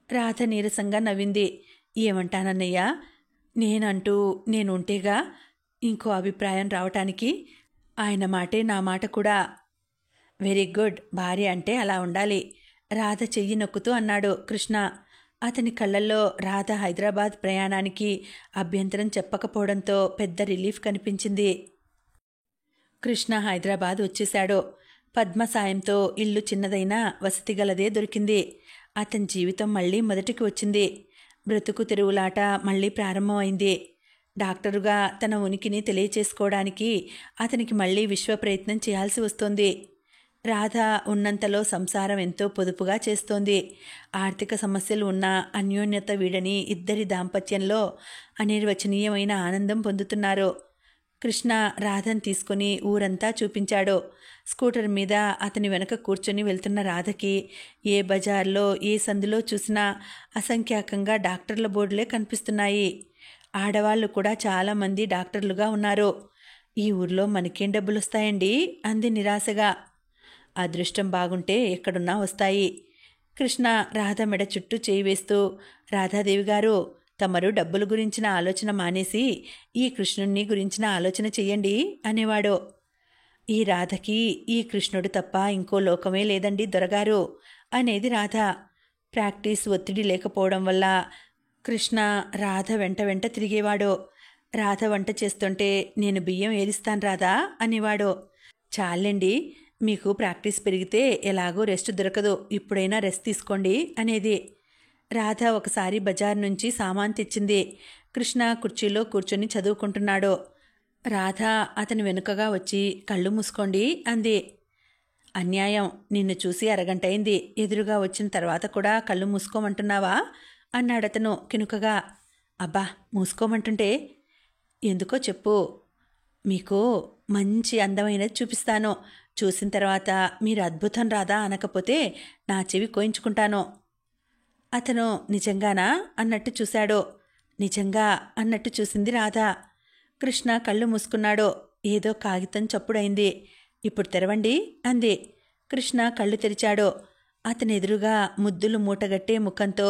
రాధ నీరసంగా నవ్వింది. ఏమంటానన్నయ్యా, నేను ఉంటేగా ఇంకో అభిప్రాయం రావటానికి. ఆయన మాటే నా మాట కూడా. వెరీ గుడ్, భార్య అంటే అలా ఉండాలి. రాధ చెయ్యి నొక్కుతూ అన్నాడు కృష్ణ. అతని కళ్ళల్లో రాధ హైదరాబాద్ ప్రయాణానికి అభ్యంతరం చెప్పకపోవడంతో పెద్ద రిలీఫ్ కనిపించింది. కృష్ణ హైదరాబాద్ వచ్చేశాడు. పద్మ సాయంతో ఇల్లు చిన్నదైనా వసతిగలదే దొరికింది. అతని జీవితం మళ్ళీ మొదటికి వచ్చింది. బ్రతుకు తెరువులాట మళ్ళీ ప్రారంభమైంది. డాక్టరుగా తన ఉనికిని తెలియచేసుకోవడానికి అతనికి మళ్ళీ విశ్వ ప్రయత్నం చేయాల్సి వస్తోంది. రాధ ఉన్నంతలో సంసారం ఎంతో పొదుపుగా చేస్తోంది. ఆర్థిక సమస్యలు ఉన్న అన్యోన్యత వీడని ఇద్దరి దాంపత్యంలో అనిర్వచనీయమైన ఆనందం పొందుతున్నారు. కృష్ణ రాధను తీసుకుని ఊరంతా చూపించాడు. స్కూటర్ మీద అతని వెనక కూర్చొని వెళ్తున్న రాధకి ఏ బజార్లో ఏ సందులో చూసినా అసంఖ్యాకంగా డాక్టర్ల బోర్డులే కనిపిస్తున్నాయి. ఆడవాళ్లు కూడా చాలామంది డాక్టర్లుగా ఉన్నారు. ఈ ఊర్లో మనకేం డబ్బులు వస్తాయండి అంది నిరాశగా. అదృష్టం బాగుంటే ఎక్కడున్నా వస్తాయి. కృష్ణ రాధ మెడ చుట్టూ చేయి వేస్తూ, రాధాదేవి గారు, తమరు డబ్బుల గురించిన ఆలోచన మానేసి ఈ కృష్ణుణ్ణి గురించిన ఆలోచన చెయ్యండి అనేవాడు. ఈ రాధకి ఈ కృష్ణుడు తప్ప ఇంకో లోకమే లేదండి దొరగారు అనేది రాధ. ప్రాక్టీస్ ఒత్తిడి లేకపోవడం వల్ల కృష్ణ రాధ వెంట వెంట తిరిగేవాడు. రాధ వంట చేస్తుంటే నేను బియ్యం ఏరిస్తాను రాధా అనేవాడు. చాలండి, మీకు ప్రాక్టీస్ పెరిగితే ఎలాగో రెస్ట్ దొరకదు, ఇప్పుడైనా రెస్ట్ తీసుకోండి అనేది. రాధ ఒకసారి బజార్ నుంచి సామాన్ తెచ్చింది. కృష్ణ కుర్చీలో కూర్చొని చదువుకుంటున్నాడు. రాధ అతని వెనుకగా వచ్చి కళ్ళు మూసుకోండి అంది. అన్యాయం, నిన్ను చూసి అరగంటైంది, ఎదురుగా వచ్చిన తర్వాత కూడా కళ్ళు మూసుకోమంటున్నావా అన్నాడతను కినుకగా. అబ్బా, మూసుకోమంటుంటే ఎందుకో చెప్పు. మీకు మంచి అందమైనది చూపిస్తాను. చూసిన తర్వాత మీరు అద్భుతం రాదా అనకపోతే నా చెవి కోయించుకుంటాను. అతను నిజంగానా అన్నట్టు చూశాడు. నిజంగా అన్నట్టు చూసింది రాధ. కృష్ణ కళ్ళు మూసుకున్నాడు. ఏదో కాగితం చప్పుడైంది. ఇప్పుడు తెరవండి అంది. కృష్ణ కళ్ళు తెరిచాడు. అతని ఎదురుగా ముద్దులు మూటగట్టే ముఖంతో,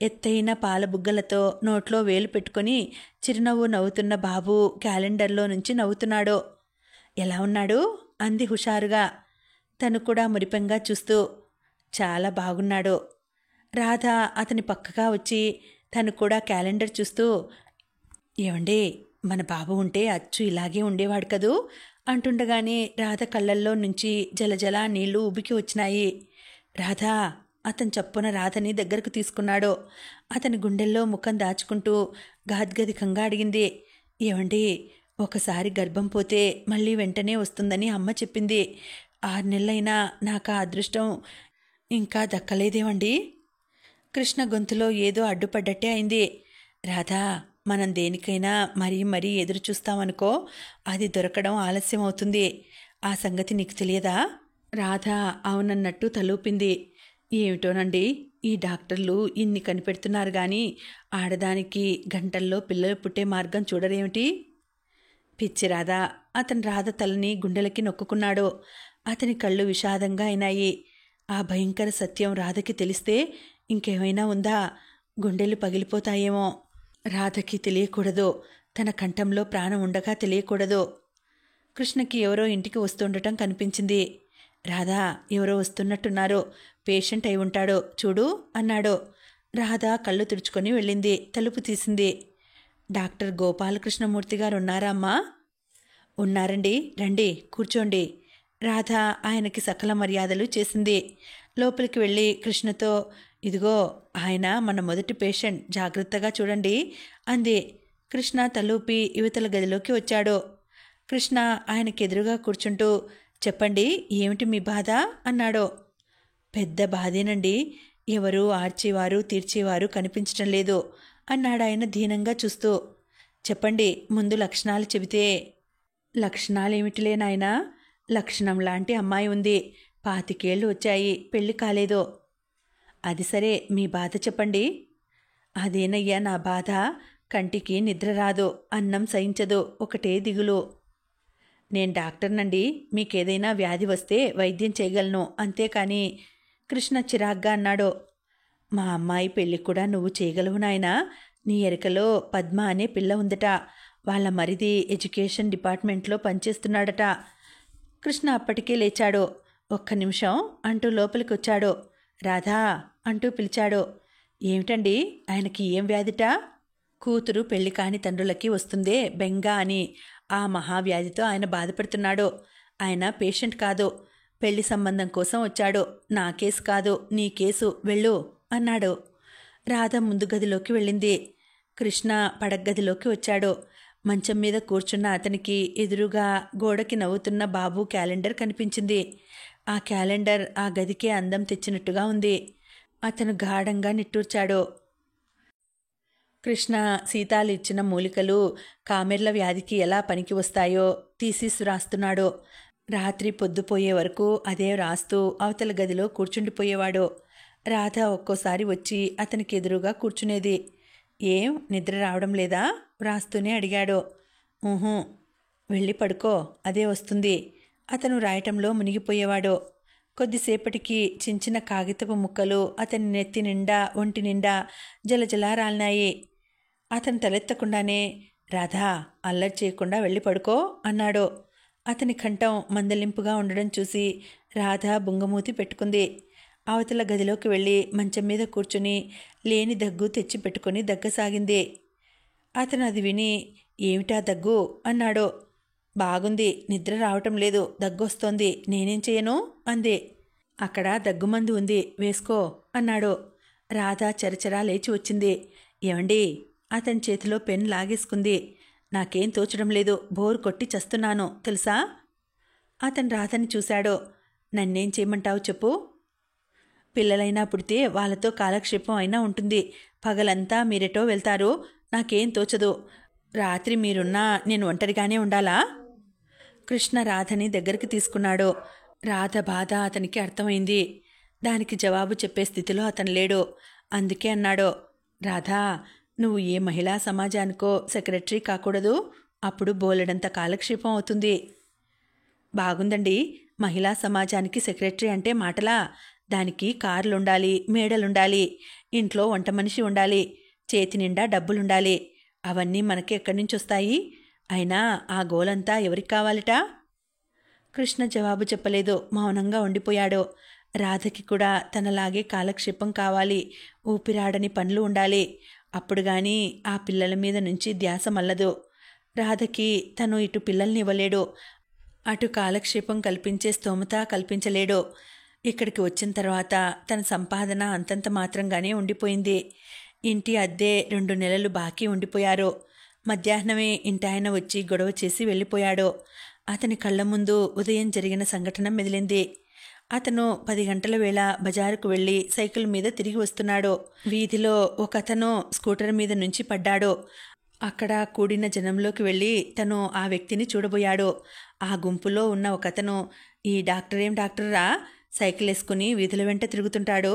ఎత్తైన పాల బుగ్గలతో నోట్లో వేలు పెట్టుకుని చిరునవ్వు నవ్వుతున్న బాబు క్యాలెండర్లో నుంచి నవ్వుతున్నాడు. ఎలా ఉన్నాడు అంది హుషారుగా. తను కూడా మురిపెంగా చూస్తూ, చాలా బాగున్నాడు. రాధ అతని పక్కగా వచ్చి తను కూడా క్యాలెండర్ చూస్తూ, ఏమండి, మన బాబు ఉంటే అచ్చు ఇలాగే ఉండేవాడు కదూ అంటుండగానే రాధ కళ్ళల్లో నుంచి జలజల నీళ్లు ఉబికి వచ్చినాయి. రాధా, అతను చప్పున రాధని దగ్గరకు తీసుకున్నాడు. అతని గుండెల్లో ముఖం దాచుకుంటూ గాద్గదికంగా అడిగింది. ఏమండి, ఒకసారి గర్భం పోతే మళ్ళీ వెంటనే వస్తుందని అమ్మ చెప్పింది. 6 నెలలైనా నాకు ఆ అదృష్టం ఇంకా దక్కలేదేమండి? కృష్ణ గొంతులో ఏదో అడ్డుపడ్డట్టే అయింది. రాధా, మనం దేనికైనా మరీ మరీ ఎదురు చూస్తామనుకో, అది దొరకడం ఆలస్యం అవుతుంది. ఆ సంగతి నీకు తెలియదా? రాధ అవునన్నట్టు తలూపింది. ఏమిటోనండి, ఈ డాక్టర్లు ఇన్ని కనిపెడుతున్నారు కానీ ఆడదానికి గంటల్లో పిల్లలు పుట్టే మార్గం చూడరేమిటి? పిచ్చి రాధా. అతను రాధ తలని గుండెలకి నొక్కుకున్నాడు. అతని కళ్ళు విషాదంగా అయినాయి. ఆ భయంకర సత్యం రాధకి తెలిస్తే ఇంకేమైనా ఉందా? గుండెలు పగిలిపోతాయేమో. రాధకి తెలియకూడదు. తన కంఠంలో ప్రాణం ఉండగా తెలియకూడదు. కృష్ణకి ఎవరో ఇంటికి వస్తుండటం కనిపించింది. రాధా, ఎవరో వస్తున్నట్టున్నారు. పేషెంట్ అయి ఉంటాడు చూడు అన్నాడు. రాధ కళ్ళు తుడుచుకొని వెళ్ళింది. తలుపు తీసింది. డాక్టర్ గోపాలకృష్ణమూర్తి గారు ఉన్నారా అమ్మా? ఉన్నారండి, రండి కూర్చోండి. రాధ ఆయనకి సకల మర్యాదలు చేసింది. లోపలికి వెళ్ళి కృష్ణతో, ఇదిగో ఆయన మన మొదటి పేషెంట్, జాగ్రత్తగా చూడండి అంది. కృష్ణ తలూపి యువతల గదిలోకి వచ్చాడు. కృష్ణ ఆయనకి ఎదురుగా కూర్చుంటూ, చెప్పండి, ఏమిటి మీ బాధ అన్నాడు. పెద్ద బాధేనండి, ఎవరూ ఆర్చేవారు తీర్చేవారు కనిపించటం లేదు అన్నాడాయన దీనంగా చూస్తూ. చెప్పండి, ముందు లక్షణాలు చెబితే. లక్షణాలేమిటిలే నాయనా, లక్షణం లాంటి అమ్మాయి ఉంది, 25 ఏళ్ళు వచ్చాయి, పెళ్లి కాలేదు. అది సరే, మీ బాధ చెప్పండి. అదేనయ్యా నా బాధ, కంటికి నిద్ర రాదు, అన్నం సహించదు, ఒకటే దిగులు. నేను డాక్టర్నండి, మీకేదైనా వ్యాధి వస్తే వైద్యం చేయగలను, అంతేకాని. కృష్ణ చిరాగ్గా అన్నాడు. మా అమ్మాయి పెళ్ళి కూడా నువ్వు చేయగలవు నాయనా. నీ ఎరకలో పద్మ అనే పిల్ల ఉందట, వాళ్ళ మరిది ఎడ్యుకేషన్ డిపార్ట్మెంట్లో పనిచేస్తున్నాడట. కృష్ణ అప్పటికే లేచాడు. ఒక్క నిమిషం అంటూ లోపలికి వచ్చాడు. రాధా అంటూ పిలిచాడు. ఏమిటండి, ఆయనకి ఏం వ్యాధిట? కూతురు పెళ్లి కాని తండ్రులకి వస్తుందే బెంగ అని, ఆ మహావ్యాధితో ఆయన బాధపడుతున్నాడు. ఆయన పేషెంట్ కాదు, పెళ్లి సంబంధం కోసం వచ్చాడు. నా కేసు కాదు, నీ కేసు, వెళ్ళు అన్నాడు. రాధ ముందు గదిలోకి వెళ్ళింది. కృష్ణ పడగ్గదిలోకి వచ్చాడు. మంచం మీద కూర్చున్న అతనికి ఎదురుగా గోడకి నవ్వుతున్న బాబు క్యాలెండర్ కనిపించింది. ఆ క్యాలెండర్ ఆ గదికే అందం తెచ్చినట్టుగా ఉంది. అతను గాఢంగా నిట్టూర్చాడు. కృష్ణ సీతాలు ఇచ్చిన మూలికలు కామెర్ల వ్యాధికి ఎలా పనికి వస్తాయో తీసి రాస్తున్నాడు. రాత్రి పొద్దుపోయే వరకు అదే రాస్తూ అవతల గదిలో కూర్చుండిపోయేవాడు. రాధ ఒక్కోసారి వచ్చి అతనికి ఎదురుగా కూర్చునేది. ఏం నిద్ర రావడం లేదా? వ్రాస్తూనే అడిగాడు. ఊహూ, వెళ్ళి పడుకో, అదే వస్తుంది. అతను రాయటంలో మునిగిపోయేవాడు. కొద్దిసేపటికి చించిన కాగితపు ముక్కలు అతని నెత్తి నిండా ఒంటి నిండా జలజలా రాలినాయి. అతను తలెత్తకుండానే, రాధా అల్లరి చేయకుండా వెళ్ళి పడుకో అన్నాడు. అతని కంఠం మందలింపుగా ఉండడం చూసి రాధ బుంగమూతి పెట్టుకుంది. అవతల గదిలోకి వెళ్ళి మంచం మీద కూర్చుని లేని దగ్గు తెచ్చి పెట్టుకుని దగ్గసాగింది. అతను అది విని, ఏమిటా దగ్గు అన్నాడు. బాగుంది, నిద్ర రావటం లేదు, దగ్గొస్తోంది, నేనేం చేయను అంది. అక్కడ దగ్గుమందు ఉంది, వేసుకో అన్నాడు. రాధ చరచరా లేచి వచ్చింది. ఏమండి? అతని చేతిలో పెన్ లాగేసుకుంది. నాకేం తోచడం లేదు, బోరు కొట్టి చస్తున్నాను తెలుసా? అతను రాధని చూశాడు. నన్నేం చేయమంటావు చెప్పు. పిల్లలైనా పుడితే వాళ్ళతో కాలక్షేపం అయినా ఉంటుంది. పగలంతా మీరెటో వెళ్తారు, నాకేం తోచదు. రాత్రి మీరున్నా నేను ఒంటరిగానే ఉండాలా? కృష్ణ రాధని దగ్గరికి తీసుకున్నాడు. రాధ బాధ అతనికి అర్థమైంది. దానికి జవాబు చెప్పే స్థితిలో అతను లేడు. అందుకే అన్నాడు, రాధా, నువ్వు ఏ మహిళా సమాజానికో సెక్రటరీ కాకూడదు, అప్పుడు బోలెడంత కాలక్షేపం అవుతుంది. బాగుందండి, మహిళా సమాజానికి సెక్రటరీ అంటే మాటలా? దానికి కార్లుండాలి, మేడలుండాలి, ఇంట్లో వంట మనిషి ఉండాలి, చేతి నిండా డబ్బులుండాలి. అవన్నీ మనకి ఎక్కడి నుంచి వస్తాయి? అయినా ఆ గోలంతా ఎవరికి కావాలట? కృష్ణ జవాబు చెప్పలేదు, మౌనంగా ఉండిపోయాడు. రాధకి కూడా తనలాగే కాలక్షేపం కావాలి, ఊపిరాడని పనులు ఉండాలి. అప్పుడు గాని ఆ పిల్లల మీద నుంచి ధ్యాస మల్లదు. రాధకి తను ఇటు పిల్లల్ని ఇవ్వలేడు, అటు కాలక్షేపం కల్పించే స్తోమత కల్పించలేడు. ఇక్కడికి వచ్చిన తర్వాత తన సంపాదన అంతంత మాత్రంగానే ఉండిపోయింది. ఇంటి అద్దె 2 నెలలు బాకీ ఉండిపోయారు. మధ్యాహ్నమే ఇంటాయన వచ్చి గొడవ చేసి వెళ్ళిపోయాడు. అతని కళ్ళ ముందు ఉదయం జరిగిన సంఘటన మెదిలింది. అతను 10 గంటల వేళ బజారుకు వెళ్ళి సైకిల్ మీద తిరిగి వస్తున్నాడు. వీధిలో ఒకతను స్కూటర్ మీద నుంచి పడ్డాడు. అక్కడ కూడిన జనంలోకి వెళ్ళి తను ఆ వ్యక్తిని చూడబోయాడు. ఆ గుంపులో ఉన్న ఒకతను, ఈ డాక్టరేం డాక్టర్రా, సైకిల్ వేసుకుని వీధుల వెంట తిరుగుతుంటాడు.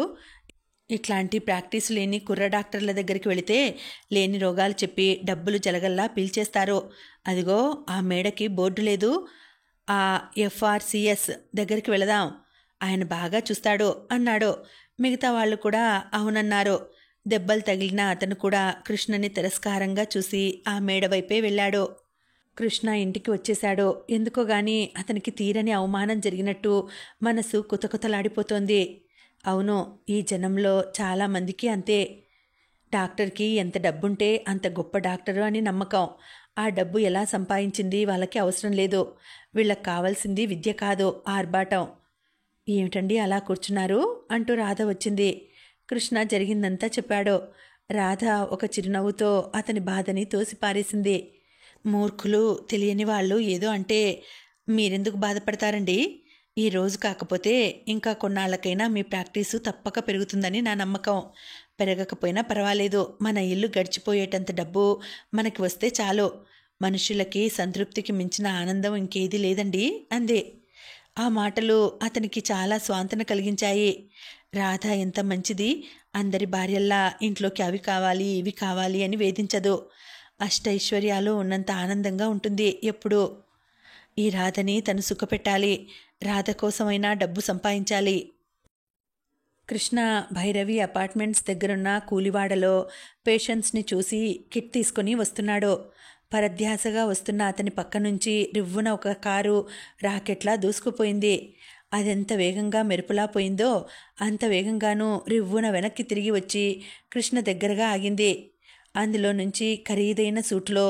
ఇట్లాంటి ప్రాక్టీస్ లేని కుర్ర డాక్టర్ల దగ్గరికి వెళితే లేని రోగాలు చెప్పి డబ్బులు జలగల్లా పీల్చేస్తారు. అదిగో ఆ మేడకి బోర్డు లేదు, ఆ FRCS దగ్గరికి వెళదాం, ఆయన బాగా చూస్తాడు అన్నాడు. మిగతా వాళ్ళు కూడా అవునన్నారు. దెబ్బలు తగిలిన అతను కూడా కృష్ణని తిరస్కారంగా చూసి ఆ మేడ వైపే వెళ్ళాడు. కృష్ణ ఇంటికి వచ్చేశాడు. ఎందుకో గాని అతనికి తీరని అవమానం జరిగినట్టు మనసు కుతకుతలాడిపోతోంది. అవును, ఈ జనంలో చాలామందికి అంతే. డాక్టర్కి ఎంత డబ్బుంటే అంత గొప్ప డాక్టరు అని నమ్మకం. ఆ డబ్బు ఎలా సంపాదించింది వాళ్ళకి అవసరం లేదు. వీళ్ళకి కావాల్సింది విద్య కాదు, ఆర్భాటం. ఏమిటండి అలా కూర్చున్నారు అంటూ రాధ వచ్చింది. కృష్ణ జరిగిందంతా చెప్పాడు. రాధ ఒక చిరునవ్వుతో అతని బాధని తోసిపారేసింది. మూర్ఖులు, తెలియని వాళ్ళు ఏదో అంటే మీరెందుకు బాధపడతారండి? ఈ రోజు కాకపోతే ఇంకా కొన్నాళ్ళకైనా మీ ప్రాక్టీసు తప్పక పెరుగుతుందని నా నమ్మకం. పెరగకపోయినా పర్వాలేదు, మన ఇల్లు గడిచిపోయేటంత డబ్బు మనకి వస్తే చాలు. మనుషులకి సంతృప్తికి మించిన ఆనందం ఇంకేదీ లేదండి అంది. ఆ మాటలు అతనికి చాలా స్వాంతన కలిగించాయి. రాధ ఎంత మంచిది, అందరి భార్యల్లా ఇంట్లోకి అవి కావాలి ఇవి కావాలి అని వేధించదు. అష్టైశ్వర్యాలు ఉన్నంత ఆనందంగా ఉంటుంది ఎప్పుడూ. ఈ రాధని తను సుఖపెట్టాలి. రాధ కోసమైనా డబ్బు సంపాదించాలి. కృష్ణ భైరవి అపార్ట్మెంట్స్ దగ్గరున్న కూలివాడలో పేషెంట్స్ని చూసి కిట్ తీసుకొని వస్తున్నాడు. పరధ్యాసగా వస్తున్న అతని పక్క నుంచి రివ్వున ఒక కారు రాకెట్లా దూసుకుపోయింది. అదెంత వేగంగా మెరుపులా పోయిందో అంత వేగంగానూ రివ్వున వెనక్కి తిరిగి వచ్చి కృష్ణ దగ్గరగా ఆగింది. అందులో నుంచి ఖరీదైన సూట్లో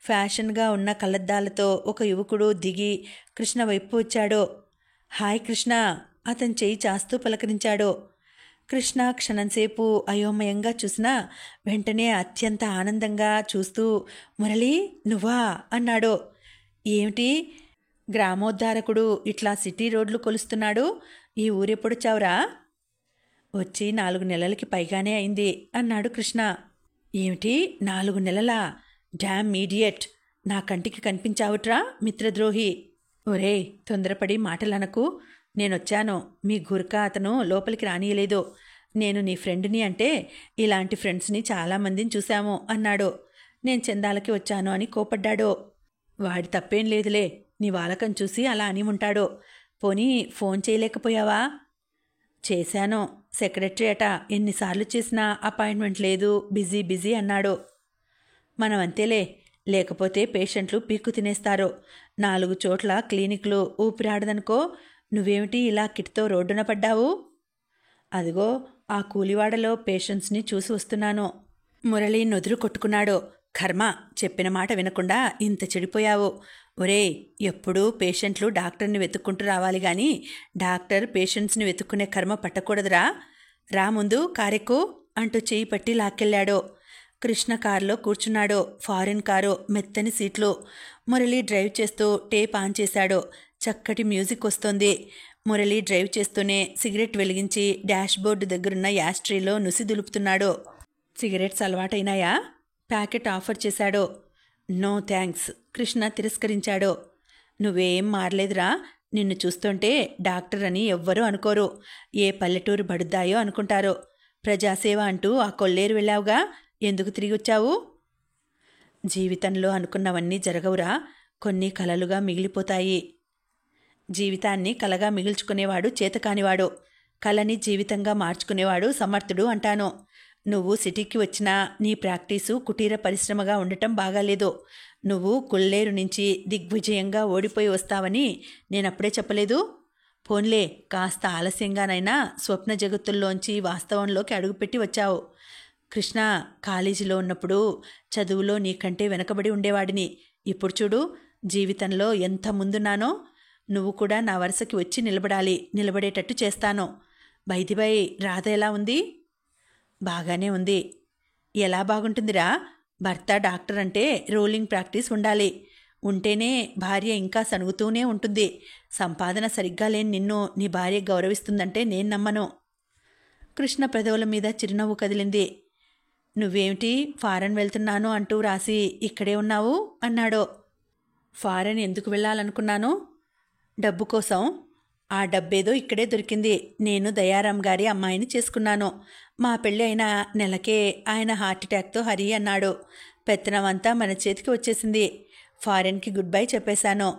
ఫ్యాషన్గా ఉన్న కళ్ళద్దాలతో ఒక యువకుడు దిగి కృష్ణ వైపు వచ్చాడు. హాయ్ కృష్ణ, అతని చేయి చాస్తూ పలకరించాడు. కృష్ణ క్షణంసేపు అయోమయంగా చూసినా వెంటనే అత్యంత ఆనందంగా చూస్తూ మురళి నువ్వా అన్నాడు. ఏమిటి, గ్రామోద్ధారకుడు ఇట్లా సిటీ రోడ్లు కొలుస్తున్నాడు? ఈ ఊరెప్పుడొచ్చావురా? వచ్చి 4 నెలలకి పైగానే అయింది అన్నాడు కృష్ణ. ఏమిటి 4 నెలలా? డామ్ మీడియట్, నా కంటికి కనిపించావుట్రా మిత్రద్రోహి. ఒరేయ్, తొందరపడి మాటలనకు. నేనొచ్చాను, మీ గుర్కా అతను లోపలికి రానియలేదు. నేను నీ ఫ్రెండ్ని అంటే ఇలాంటి ఫ్రెండ్స్ని చాలామందిని చూశాము అన్నాడు. నేను చందాలకి వచ్చాను అని కోపడ్డాడు. వాడి తప్పేం లేదులే, నీ వాలకం చూసి అలా అని ఉంటాడు. పోనీ ఫోన్ చేయలేకపోయావా? చేశాను, సెక్రటరీ అట, ఎన్నిసార్లు చేసినా అపాయింట్మెంట్ లేదు, బిజీ బిజీ అన్నాడు. మనం అంతేలే, లేకపోతే పేషెంట్లు పీక్కు తినేస్తారు. 4 చోట్ల క్లినిక్లు, ఊపిరాడదనుకో. నువ్వేమిటి ఇలా కిట్తో రోడ్డున పడ్డావు? అదిగో ఆ కూలివాడలో పేషెంట్స్ని చూసి వస్తున్నాను. మురళి నొదురు కొట్టుకున్నాడు. కర్మ, చెప్పిన మాట వినకుండా ఇంత చెడిపోయావు. ఒరేయ్, ఎప్పుడూ పేషెంట్లు డాక్టర్ని వెతుక్కుంటూ రావాలి గాని డాక్టర్ పేషెంట్స్ని వెతుక్కునే కర్మ పట్టకూడదురా. రా ముందు కారెక్కు అంటూ చేయి పట్టి లాక్కెళ్ళాడు. కృష్ణ కారులో కూర్చున్నాడు. ఫారిన్ కారు, మెత్తని సీట్లు. మురళి డ్రైవ్ చేస్తూ టేప్ ఆన్ చేశాడు. చక్కటి మ్యూజిక్ వస్తోంది. మురళి డ్రైవ్ చేస్తూనే సిగరెట్ వెలిగించి డాష్ బోర్డు దగ్గరున్న యాస్ట్రీలో నుసి దులుపుతున్నాడు. సిగరెట్స్ అలవాటైనాయా? ప్యాకెట్ ఆఫర్ చేశాడు. నో థ్యాంక్స్, కృష్ణ తిరస్కరించాడు. నువ్వేం మారలేదురా. నిన్ను చూస్తుంటే డాక్టర్ అని ఎవ్వరూ అనుకోరు. ఏ పల్లెటూరు బడుద్దాయో అనుకుంటారు. ప్రజాసేవ అంటూ ఆ కొల్లేరు వెళ్ళావుగా, ఎందుకు తిరిగి వచ్చావు? జీవితంలో అనుకున్నవన్నీ జరగవురా, కొన్ని కలలుగా మిగిలిపోతాయి. జీవితాన్ని కలగా మిగుల్చుకునేవాడు చేతకానివాడు, కలని జీవితంగా మార్చుకునేవాడు సమర్థుడు అంటాను. నువ్వు సిటీకి వచ్చినా నీ ప్రాక్టీసు కుటీర పరిశ్రమగా ఉండటం బాగాలేదు. నువ్వు కొల్లేరు నుంచి దిగ్విజయంగా ఓడిపోయి వస్తావని నేనప్పుడే చెప్పలేదు? పోన్లే, కాస్త ఆలస్యంగానైనా స్వప్న జగత్తుల్లోంచి వాస్తవంలోకి అడుగుపెట్టి వచ్చావు. కృష్ణ, కాలేజీలో ఉన్నప్పుడు చదువులో నీకంటే వెనకబడి ఉండేవాడిని. ఇప్పుడు చూడు, జీవితంలో ఎంత ముందున్నానో. నువ్వు కూడా నా వరుసకి వచ్చి నిలబడాలి, నిలబడేటట్టు చేస్తాను. బైదిబై, రాధ ఎలా ఉంది? బాగానే ఉంది. ఎలా బాగుంటుందిరా? భర్త డాక్టర్ అంటే రోలింగ్ ప్రాక్టీస్ ఉండాలి. ఉంటేనే భార్య ఇంకా సనుగుతూనే ఉంటుంది. సంపాదన సరిగ్గా లేని నిన్ను నీ భార్య గౌరవిస్తుందంటే నేను నమ్మను. కృష్ణ పెదవుల మీద చిరునవ్వు కదిలింది. నువ్వేమిటి ఫారెన్ వెళ్తున్నాను అంటూ రాసి ఇక్కడే ఉన్నావు అన్నాడు. ఫారెన్ ఎందుకు వెళ్ళాలనుకున్నాను? డబ్బు కోసం. ఆ డబ్బేదో ఇక్కడే దొరికింది. నేను దయారాం గారి అమ్మాయిని చేసుకున్నాను. మా పెళ్ళి అయిన నెలకే ఆయన హార్ట్అటాక్తో హరి అన్నాడు. పెత్తనం అంతా మన చేతికి వచ్చేసింది. ఫారెన్కి గుడ్ బై చెప్పేశాను.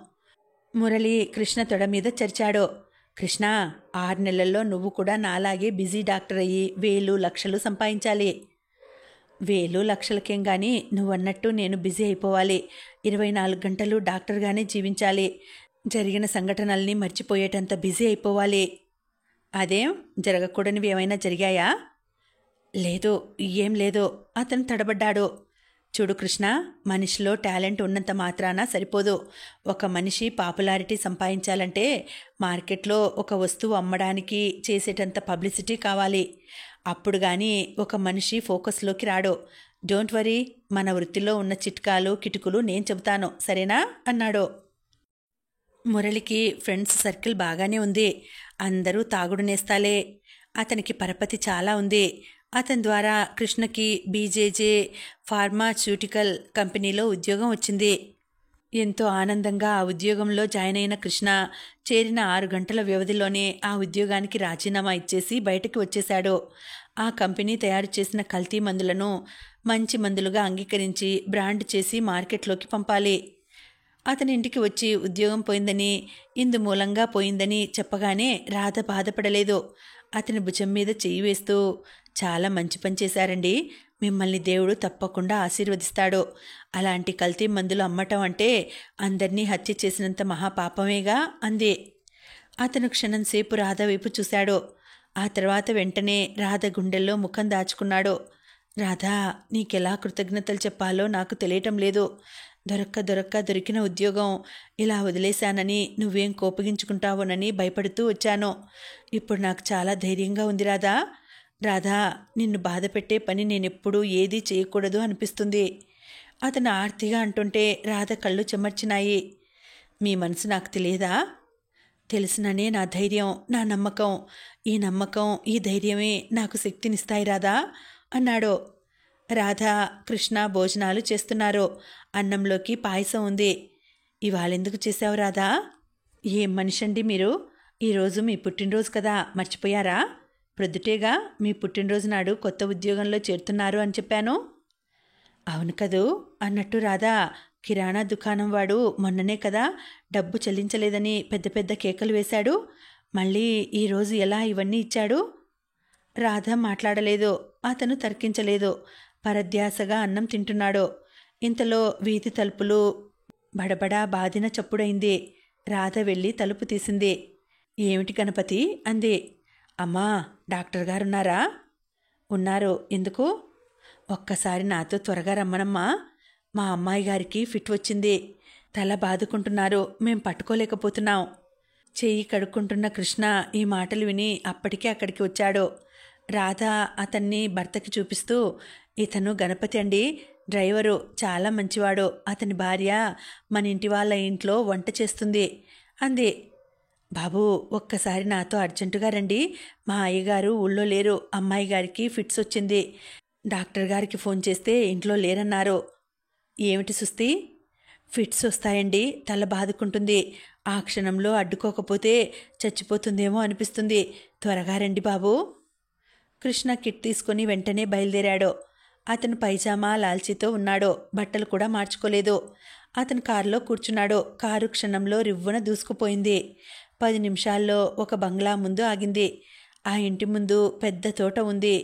మురళి కృష్ణ తొడ మీద చరిచాడు. కృష్ణ, 6 నెలల్లో నువ్వు కూడా నాలాగే బిజీ డాక్టర్ అయ్యి 1000 లక్షలు సంపాదించాలి. 1000 లక్షలకేం గాని నువ్వన్నట్టు నేను బిజీ అయిపోవాలి. 24 గంటలు డాక్టర్గానే జీవించాలి. జరిగిన సంఘటనల్ని మర్చిపోయేటంత బిజీ అయిపోవాలి. అదేం, జరగకూడనివి ఏమైనా జరిగాయా? లేదు, ఏం లేదు. అతను తడబడ్డాడు. చూడు కృష్ణ, మనిషిలో టాలెంట్ ఉన్నంత మాత్రాన సరిపోదు. ఒక మనిషి పాపులారిటీ సంపాదించాలంటే మార్కెట్లో ఒక వస్తువు అమ్మడానికి చేసేటంత పబ్లిసిటీ కావాలి. అప్పుడు కానీ ఒక మనిషి ఫోకస్లోకి రాడు. డోంట్ వరీ, మన వృత్తిలో ఉన్న చిట్కాలు కిటుకులు నేను చెబుతాను, సరేనా అన్నాడు. మురళికి ఫ్రెండ్స్ సర్కిల్ బాగానే ఉంది. అందరూ తాగుడు నేస్తాలే. అతనికి పరపతి చాలా ఉంది. అతని ద్వారా కృష్ణకి బీజేజే ఫార్మాస్యూటికల్ కంపెనీలో ఉద్యోగం వచ్చింది. ఎంతో ఆనందంగా ఆ ఉద్యోగంలో జాయిన్ అయిన కృష్ణ చేరిన 6 గంటల వ్యవధిలోనే ఆ ఉద్యోగానికి రాజీనామా ఇచ్చేసి బయటకు వచ్చేశాడు. ఆ కంపెనీ తయారు చేసిన కల్తీ మందులను మంచి మందులుగా అంగీకరించి బ్రాండ్ చేసి మార్కెట్లోకి పంపాలి. అతని ఇంటికి వచ్చి ఉద్యోగం పోయిందని, ఇందు మూలంగా పోయిందని చెప్పగానే రాధ బాధపడలేదు. అతని భుజం మీద చెయ్యి వేస్తూ, చాలా మంచి పని చేశారండి, మిమ్మల్ని దేవుడు తప్పకుండా ఆశీర్వదిస్తాడు. అలాంటి కల్తీ మందులు అమ్మటం అంటే అందరినీ హత్య చేసినంత మహాపాపమేగా అంది. అతను క్షణంసేపు రాధ వైపు చూశాడు. ఆ తర్వాత వెంటనే రాధ గుండెల్లో ముఖం దాచుకున్నాడు. రాధా, నీకెలా కృతజ్ఞతలు చెప్పాలో నాకు తెలియటం లేదు. దొరికిన ఉద్యోగం ఇలా వదిలేశానని నువ్వేం కోపగించుకుంటావోనని భయపడుతూ వచ్చాను. ఇప్పుడు నాకు చాలా ధైర్యంగా ఉంది రాధా. రాధా, నిన్ను బాధ పెట్టే పని నేనెప్పుడూ ఏదీ చేయకూడదు అనిపిస్తుంది. అతను ఆర్తిగా అంటుంటే రాధ కళ్ళు చెమర్చినాయి. మీ మనసు నాకు తెలియదా? తెలిసిననే నా ధైర్యం, నా నమ్మకం. ఈ నమ్మకం, ఈ ధైర్యమే నాకు శక్తినిస్తాయి రాధా అన్నాడు. రాధ, కృష్ణ భోజనాలు చేస్తున్నారు. అన్నంలోకి పాయసం ఉంది. ఇవాళెందుకు చేశావు రాధా? ఏం మనిషండి మీరు? ఈరోజు మీ పుట్టినరోజు కదా, మర్చిపోయారా? ప్రొద్దుటేగా మీ పుట్టినరోజు నాడు కొత్త ఉద్యోగంలో చేరుతున్నారు అని చెప్పాను. అవును కదూ అన్నట్టు రాధా, కిరాణా దుకాణం వాడు మొన్ననే కదా డబ్బు చెల్లించలేదని పెద్ద పెద్ద కేకలు వేశాడు. మళ్ళీ ఈరోజు ఎలా ఇవన్నీ ఇచ్చాడు? రాధ మాట్లాడలేదు. అతను తర్కించలేదు. పరధ్యాసగా అన్నం తింటున్నాడు. ఇంతలో వీధి తలుపులు బడబడా బాదిన చప్పుడైంది. రాధ వెళ్ళి తలుపు తీసింది. ఏమిటి గణపతి అంది. అమ్మా, డాక్టర్ గారున్నారా? ఉన్నారు. ఎందుకు? ఒక్కసారి నాతో త్వరగా రమ్మనమ్మా. మా అమ్మాయి గారికి ఫిట్ వచ్చింది. తల బాదుకుంటున్నారు. మేం పట్టుకోలేకపోతున్నాం. చెయ్యి కడుక్కుంటున్న కృష్ణ ఈ మాటలు విని అప్పటికే అక్కడికి వచ్చాడు. రాధ అతన్ని భర్తకి చూపిస్తూ, ఇతను గణపతి అండి, డ్రైవరు, చాలా మంచివాడు. అతని భార్య మన ఇంటి వాళ్ళ ఇంట్లో వంట చేస్తుంది అంది. బాబు, ఒక్కసారి నాతో అర్జెంటుగా రండి. మా అయ్యగారు ఊళ్ళో లేరు. అమ్మాయి గారికి ఫిట్స్ వచ్చింది. డాక్టర్ గారికి ఫోన్ చేస్తే ఇంట్లో లేరన్నారు. ఏమిటి సుస్తి? ఫిట్స్ వస్తాయండి. తల బాదుకుంటుంది. ఆ క్షణంలో అడ్డుకోకపోతే చచ్చిపోతుందేమో అనిపిస్తుంది. త్వరగా రండి బాబు. కృష్ణ కిట్ తీసుకుని వెంటనే బయలుదేరాడు. అతను పైజామా లాల్చీతో ఉన్నాడు. బట్టలు కూడా మార్చుకోలేదు. అతను కారులో కూర్చున్నాడు. కారు క్షణంలో రివ్వున దూసుకుపోయింది. 10 నిమిషాల్లో ఒక బంగ్లా ముందు ఆగింది. ఆ ఇంటి ముందు పెద్ద తోట ఉంది.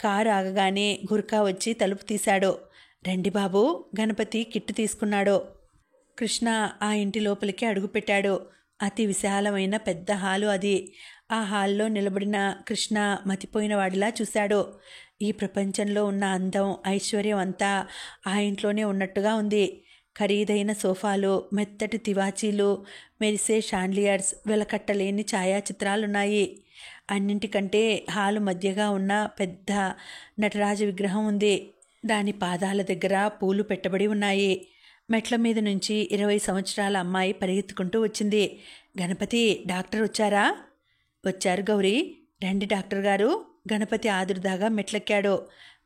కారు ఆగగానే గుర్కా వచ్చి తలుపు తీశాడు. రండి బాబు. గణపతి కిట్టు తీసుకున్నాడు. కృష్ణ ఆ ఇంటి లోపలికి అడుగుపెట్టాడు. అతి విశాలమైన పెద్ద హాలు అది. ఆ హాల్లో నిలబడిన కృష్ణ మతిపోయిన వాడిలా చూశాడు. ఈ ప్రపంచంలో ఉన్న అందం, ఐశ్వర్యం అంతా ఆ ఇంట్లోనే ఉన్నట్టుగా ఉంది. ఖరీదైన సోఫాలు, మెత్తటి తివాచీలు, మెరిసే షాండ్లియర్స్, వెలకట్టలేని ఛాయాచిత్రాలున్నాయి. అన్నింటికంటే హాలు మధ్యగా ఉన్న పెద్ద నటరాజ విగ్రహం ఉంది. దాని పాదాల దగ్గర పూలు పెట్టబడి ఉన్నాయి. మెట్ల మీద నుంచి 20 సంవత్సరాల అమ్మాయి పరిగెత్తుకుంటూ వచ్చింది. గణపతి, డాక్టర్ వచ్చారా? వచ్చారు గౌరీ. రండి డాక్టర్ గారు. గణపతి ఆదుర్దాగా మెట్లెక్కాడు.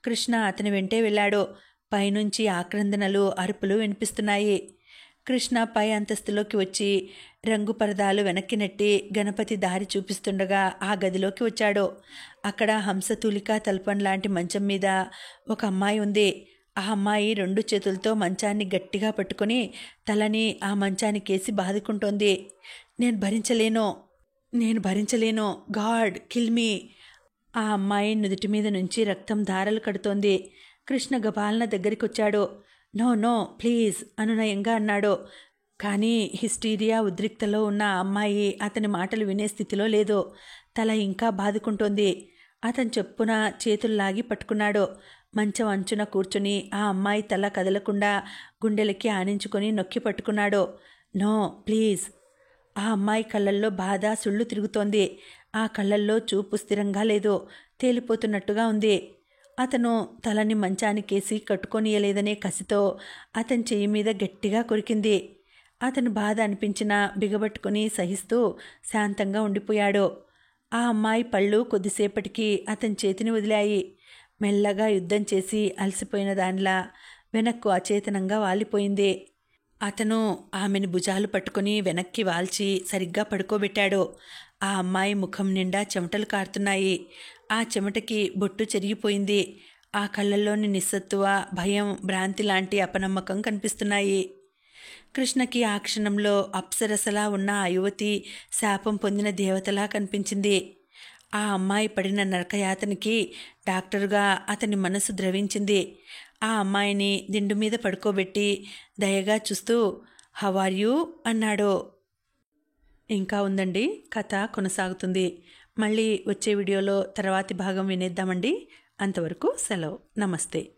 కృష్ణ అతని వెంటే వెళ్ళాడు. పైనుంచి ఆక్రందనలు, అరుపులు వినిపిస్తున్నాయి. కృష్ణ పై అంతస్తులోకి వచ్చి రంగు పరదాలు వెనక్కి నెట్టి గణపతి దారి చూపిస్తుండగా ఆ గదిలోకి వచ్చాడు. అక్కడ హంసతూలికా తల్పం లాంటి మంచం మీద ఒక అమ్మాయి ఉంది. ఆ అమ్మాయి 2 చేతులతో మంచాన్ని గట్టిగా పట్టుకుని తలని ఆ మంచానికేసి బాదుకుంటోంది. నేను భరించలేను, గాడ్ కిల్ మీ. ఆ అమ్మాయి నుదుటి మీద నుంచి రక్తం ధారలు కడుతోంది. కృష్ణ గబాలన దగ్గరికి వచ్చాడు. నో ప్లీజ్ అనునయంగా అన్నాడు. కానీ హిస్టీరియా ఉద్రిక్తలో ఉన్న ఆ అమ్మాయి అతని మాటలు వినే స్థితిలో లేదు. తల ఇంకా బాదుకుంటోంది. అతను చెప్పున చేతుల్లాగి పట్టుకున్నాడు. మంచం అంచున కూర్చుని ఆ అమ్మాయి తల కదలకుండా గుండెలకి ఆనించుకొని నొక్కి పట్టుకున్నాడు. No please. ఆ అమ్మాయి కళ్ళల్లో బాధ సుళ్ళు తిరుగుతోంది. ఆ కళ్ళల్లో చూపు స్థిరంగా లేదు, తేలిపోతున్నట్టుగా ఉంది. అతను తలని మంచానికేసి కట్టుకొనియలేదనే కసితో అతని చెయ్యి మీద గట్టిగా కొరికింది. అతను బాధ అనిపించినా బిగబట్టుకుని సహిస్తూ శాంతంగా ఉండిపోయాడు. ఆ అమ్మాయి పళ్ళు కొద్దిసేపటికి అతని చేతిని వదిలాయి. మెల్లగా యుద్ధం చేసి అలసిపోయిన దానిలా వెనక్కు అచేతనంగా వాలిపోయింది. అతను ఆమెను భుజాలు పట్టుకుని వెనక్కి వాల్చి సరిగ్గా పడుకోబెట్టాడు. ఆ అమ్మాయి ముఖం నిండా చెమటలు కారుతున్నాయి. ఆ చెమటకి బొట్టు చెరిగిపోయింది. ఆ కళ్ళల్లోని నిస్సత్తువ, భయం, భ్రాంతి లాంటి అపనమ్మకం కనిపిస్తున్నాయి. కృష్ణకి ఆ క్షణంలో అప్సరసలా ఉన్న ఆ యువతి శాపం పొందిన దేవతలా కనిపించింది. ఆ అమ్మాయి పడిన నరకయాతనికి డాక్టరుగా అతని మనసు ద్రవించింది. ఆ అమ్మాయిని దిండు మీద పడుకోబెట్టి దయగా చూస్తూ హౌ ఆర్ యూ అన్నాడు. ఇంకా ఉందండి, కథ కొనసాగుతుంది. మళ్ళీ వచ్చే వీడియోలో తర్వాతి భాగం వినేద్దామండి. అంతవరకు సెలవు. నమస్తే.